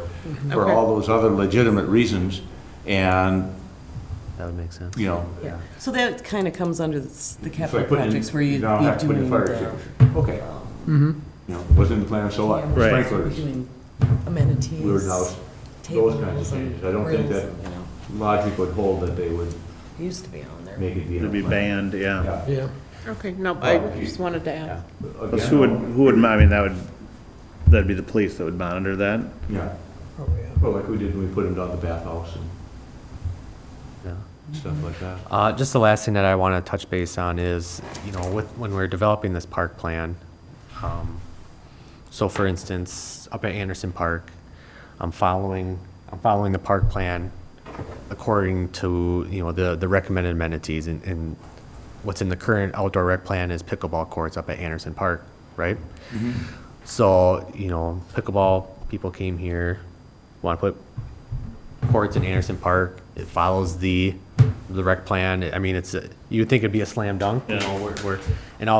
Okay. all those other legitimate reasons, and, That would make sense. Yeah. So that kind of comes under the so I capital put in, projects where you you'd now be have to put in doing fire the. extinguisher. Okay. Was in the plan, so what? cameras, Right. Sprinklers, Doing amenities. weird house, tables those kinds of and changes. I don't think grills that and, logic would hold that they would Used to be on there. make it be in It'd the be plan. banned, yeah. Yeah. Okay, no, I just wanted to ask. Plus, who would, that'd be the police that would monitor that? Yeah. Well, like we did when we put them down the bathhouse and Yeah. stuff like that. Just the last thing that I want to touch base on is, when we're developing this park plan, so for instance, up at Anderson Park, I'm following the park plan according to, the recommended amenities, and what's in the current outdoor rec plan is pickleball courts up at Anderson Park, right? So, pickleball people came here, want to put courts in Anderson Park. It follows the rec plan. I mean, you'd think it'd be a slam dunk, and all of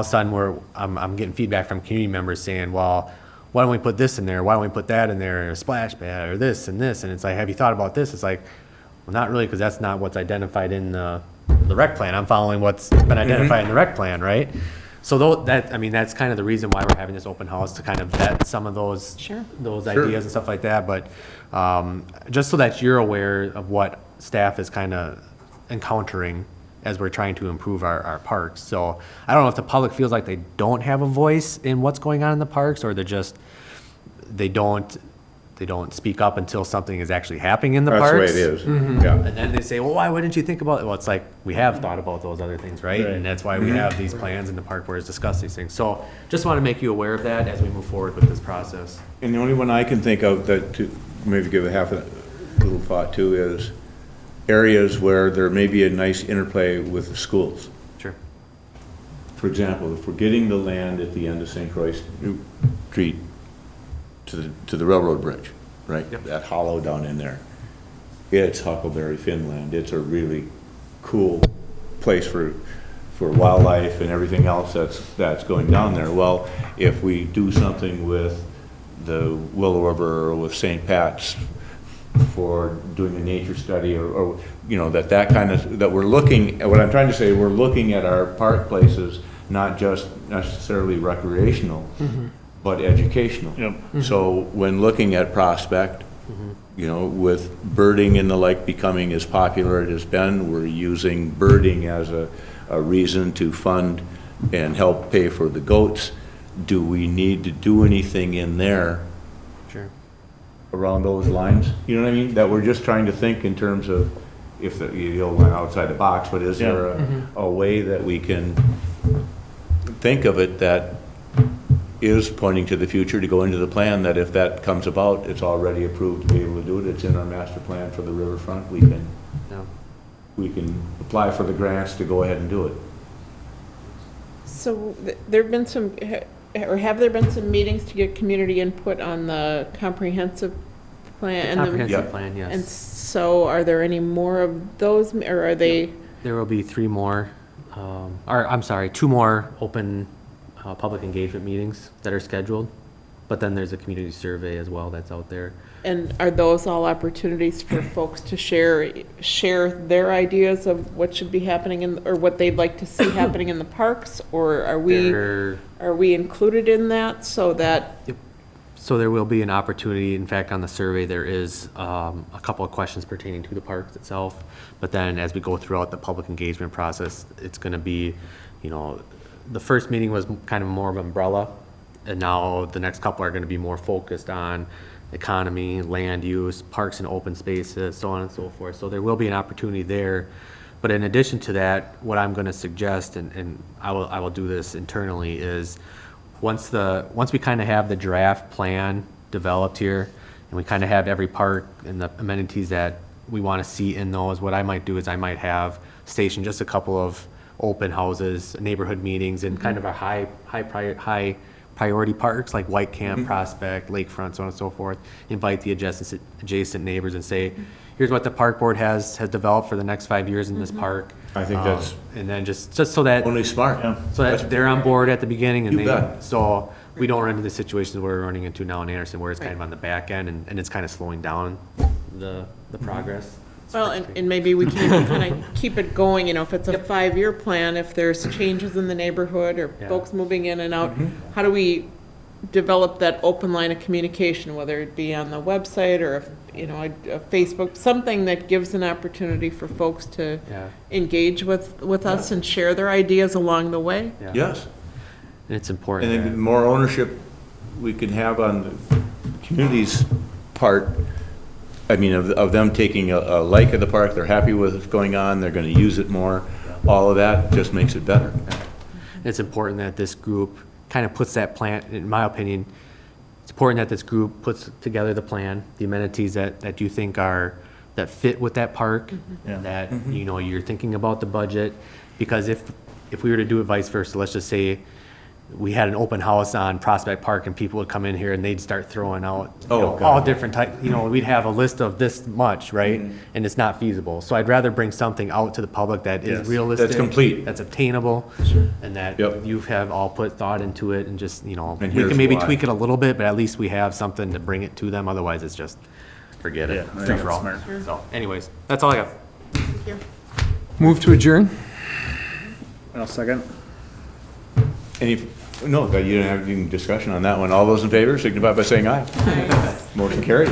a sudden I'm getting feedback from community members saying, well, why don't we put this in there? Why don't we put that in there, a splash pad, or this and this? And it's like, have you thought about this? It's like, well, not really, because that's not what's identified in the rec plan. I'm following what's been identified in the rec plan, right? So that's kind of the reason why we're having this open house, to kind of vet some of those Sure. those ideas and stuff like that. But just so that you're aware of what staff is kind of encountering as we're trying to improve our parks. So I don't know if the public feels like they don't have a voice in what's going on in the parks, or they don't speak up until something is actually happening in the That's the way parks. it is, yeah. And then they say, well, why wouldn't you think about it? Well, it's like, we have thought about those other things, right? Right. And that's why we have these plans, and the park boards discuss these things. So just want to make you aware of that as we move forward with this process. And the only one I can think of that, to maybe give a half a little thought to, is areas where there may be a nice interplay with the schools. Sure. For example, if we're getting the land at the end of St. Croix Street to the railroad bridge, right? Yep. That hollow down in there. It's Huckleberry Finn land. It's a really cool place for wildlife and everything else that's going down there. Well, if we do something with the Willow River or with St. Pat's for doing a nature study or you know, that kind of, that we're looking, what I'm trying to say, we're looking at our park places, not just necessarily recreational, but educational. Yep. So when looking at Prospect, you know, with birding and the like becoming as popular as it has been, we're using birding as a reason to fund and help pay for the goats. Do we need to do anything in there Sure. around those lines? You know what I mean? That we're just trying to think in terms of, if the, you know, outside the box, but is there a way that we can think of it that is pointing to the future, to go into the plan, that if that comes about, it's already approved to be able to do it, it's in our master plan for the riverfront, Yeah. we can apply for the grants to go ahead and do it. So there've been some, or have there been some meetings to get community input on the comprehensive plan? and the- Comprehensive Yeah. plan, yes. And so are there any more of those, or are they? There will be 3 more, or I'm sorry, 2 more open public engagement meetings that are scheduled. But then there's a community survey as well that's out there. And are those all opportunities for folks to share their ideas of what should be happening in, or what they'd like to see happening in the parks? Or are we included in that so that? So there will be an opportunity, in fact, on the survey, there is a couple of questions pertaining to the parks itself. But then as we go throughout the public engagement process, it's gonna be, you know, the first meeting was kind of more of umbrella. And now the next couple are gonna be more focused on economy, land use, parks and open spaces, so on and so forth. So there will be an opportunity there. But in addition to that, what I'm gonna suggest, and I will do this internally, is once we kind of have the draft plan developed here, and we kind of have every park and the amenities that we want to see in those, what I might do is I might have station just a couple of open houses, neighborhood meetings, and kind of our high priority parks like White Camp, Prospect, Lakefront, so on and so forth. Invite the adjacent neighbors and say, here's what the park board has developed for the next 5 years in this park. I think that's And then just so that, only smart. so that they're on board at the beginning and You bet. so we don't run into the situations we're running into now in Anderson where it's kind of on the back end and it's kind of slowing down the progress. Well, and maybe we can kind of keep it going, you know, if it's a 5-year plan, if there's changes in the neighborhood or Yeah. folks moving in and out, how do we develop that open line of communication, whether it be on the website or, you know, a Facebook, something that gives an opportunity for folks to Yeah. engage with us and share their ideas along the way? Yeah. Yes. And it's important. And then that- the more ownership we can have on the community's part, I mean, of them taking a like of the park, they're happy with what's going on, they're gonna use it more, all of that just makes it better. It's important that this group kind of puts that plan, in my opinion, it's important that this group puts together the plan, the amenities that you think that fit with that park, Yeah. that, you know, you're thinking about the budget, because if we were to do it vice versa, let's just say we had an open house on Prospect Park and people would come in here and they'd start throwing out, you Oh, know, God. all different type, you know, we'd have a list of this much, right? And it's not feasible. So I'd rather bring something out to the public that is Yes. realistic. That's complete. That's obtainable. And that Yep. you have all put thought into it and just, you know, And we here's can maybe why. tweak it a little bit, but at least we have something to bring it to them. Otherwise, it's just, forget it. Yeah, I think Free that's for all. smart. So anyways, that's all I got. Move to adjourn? I'll second. No, you didn't have any discussion on that one. All those in favor signify by saying aye. Motion carried.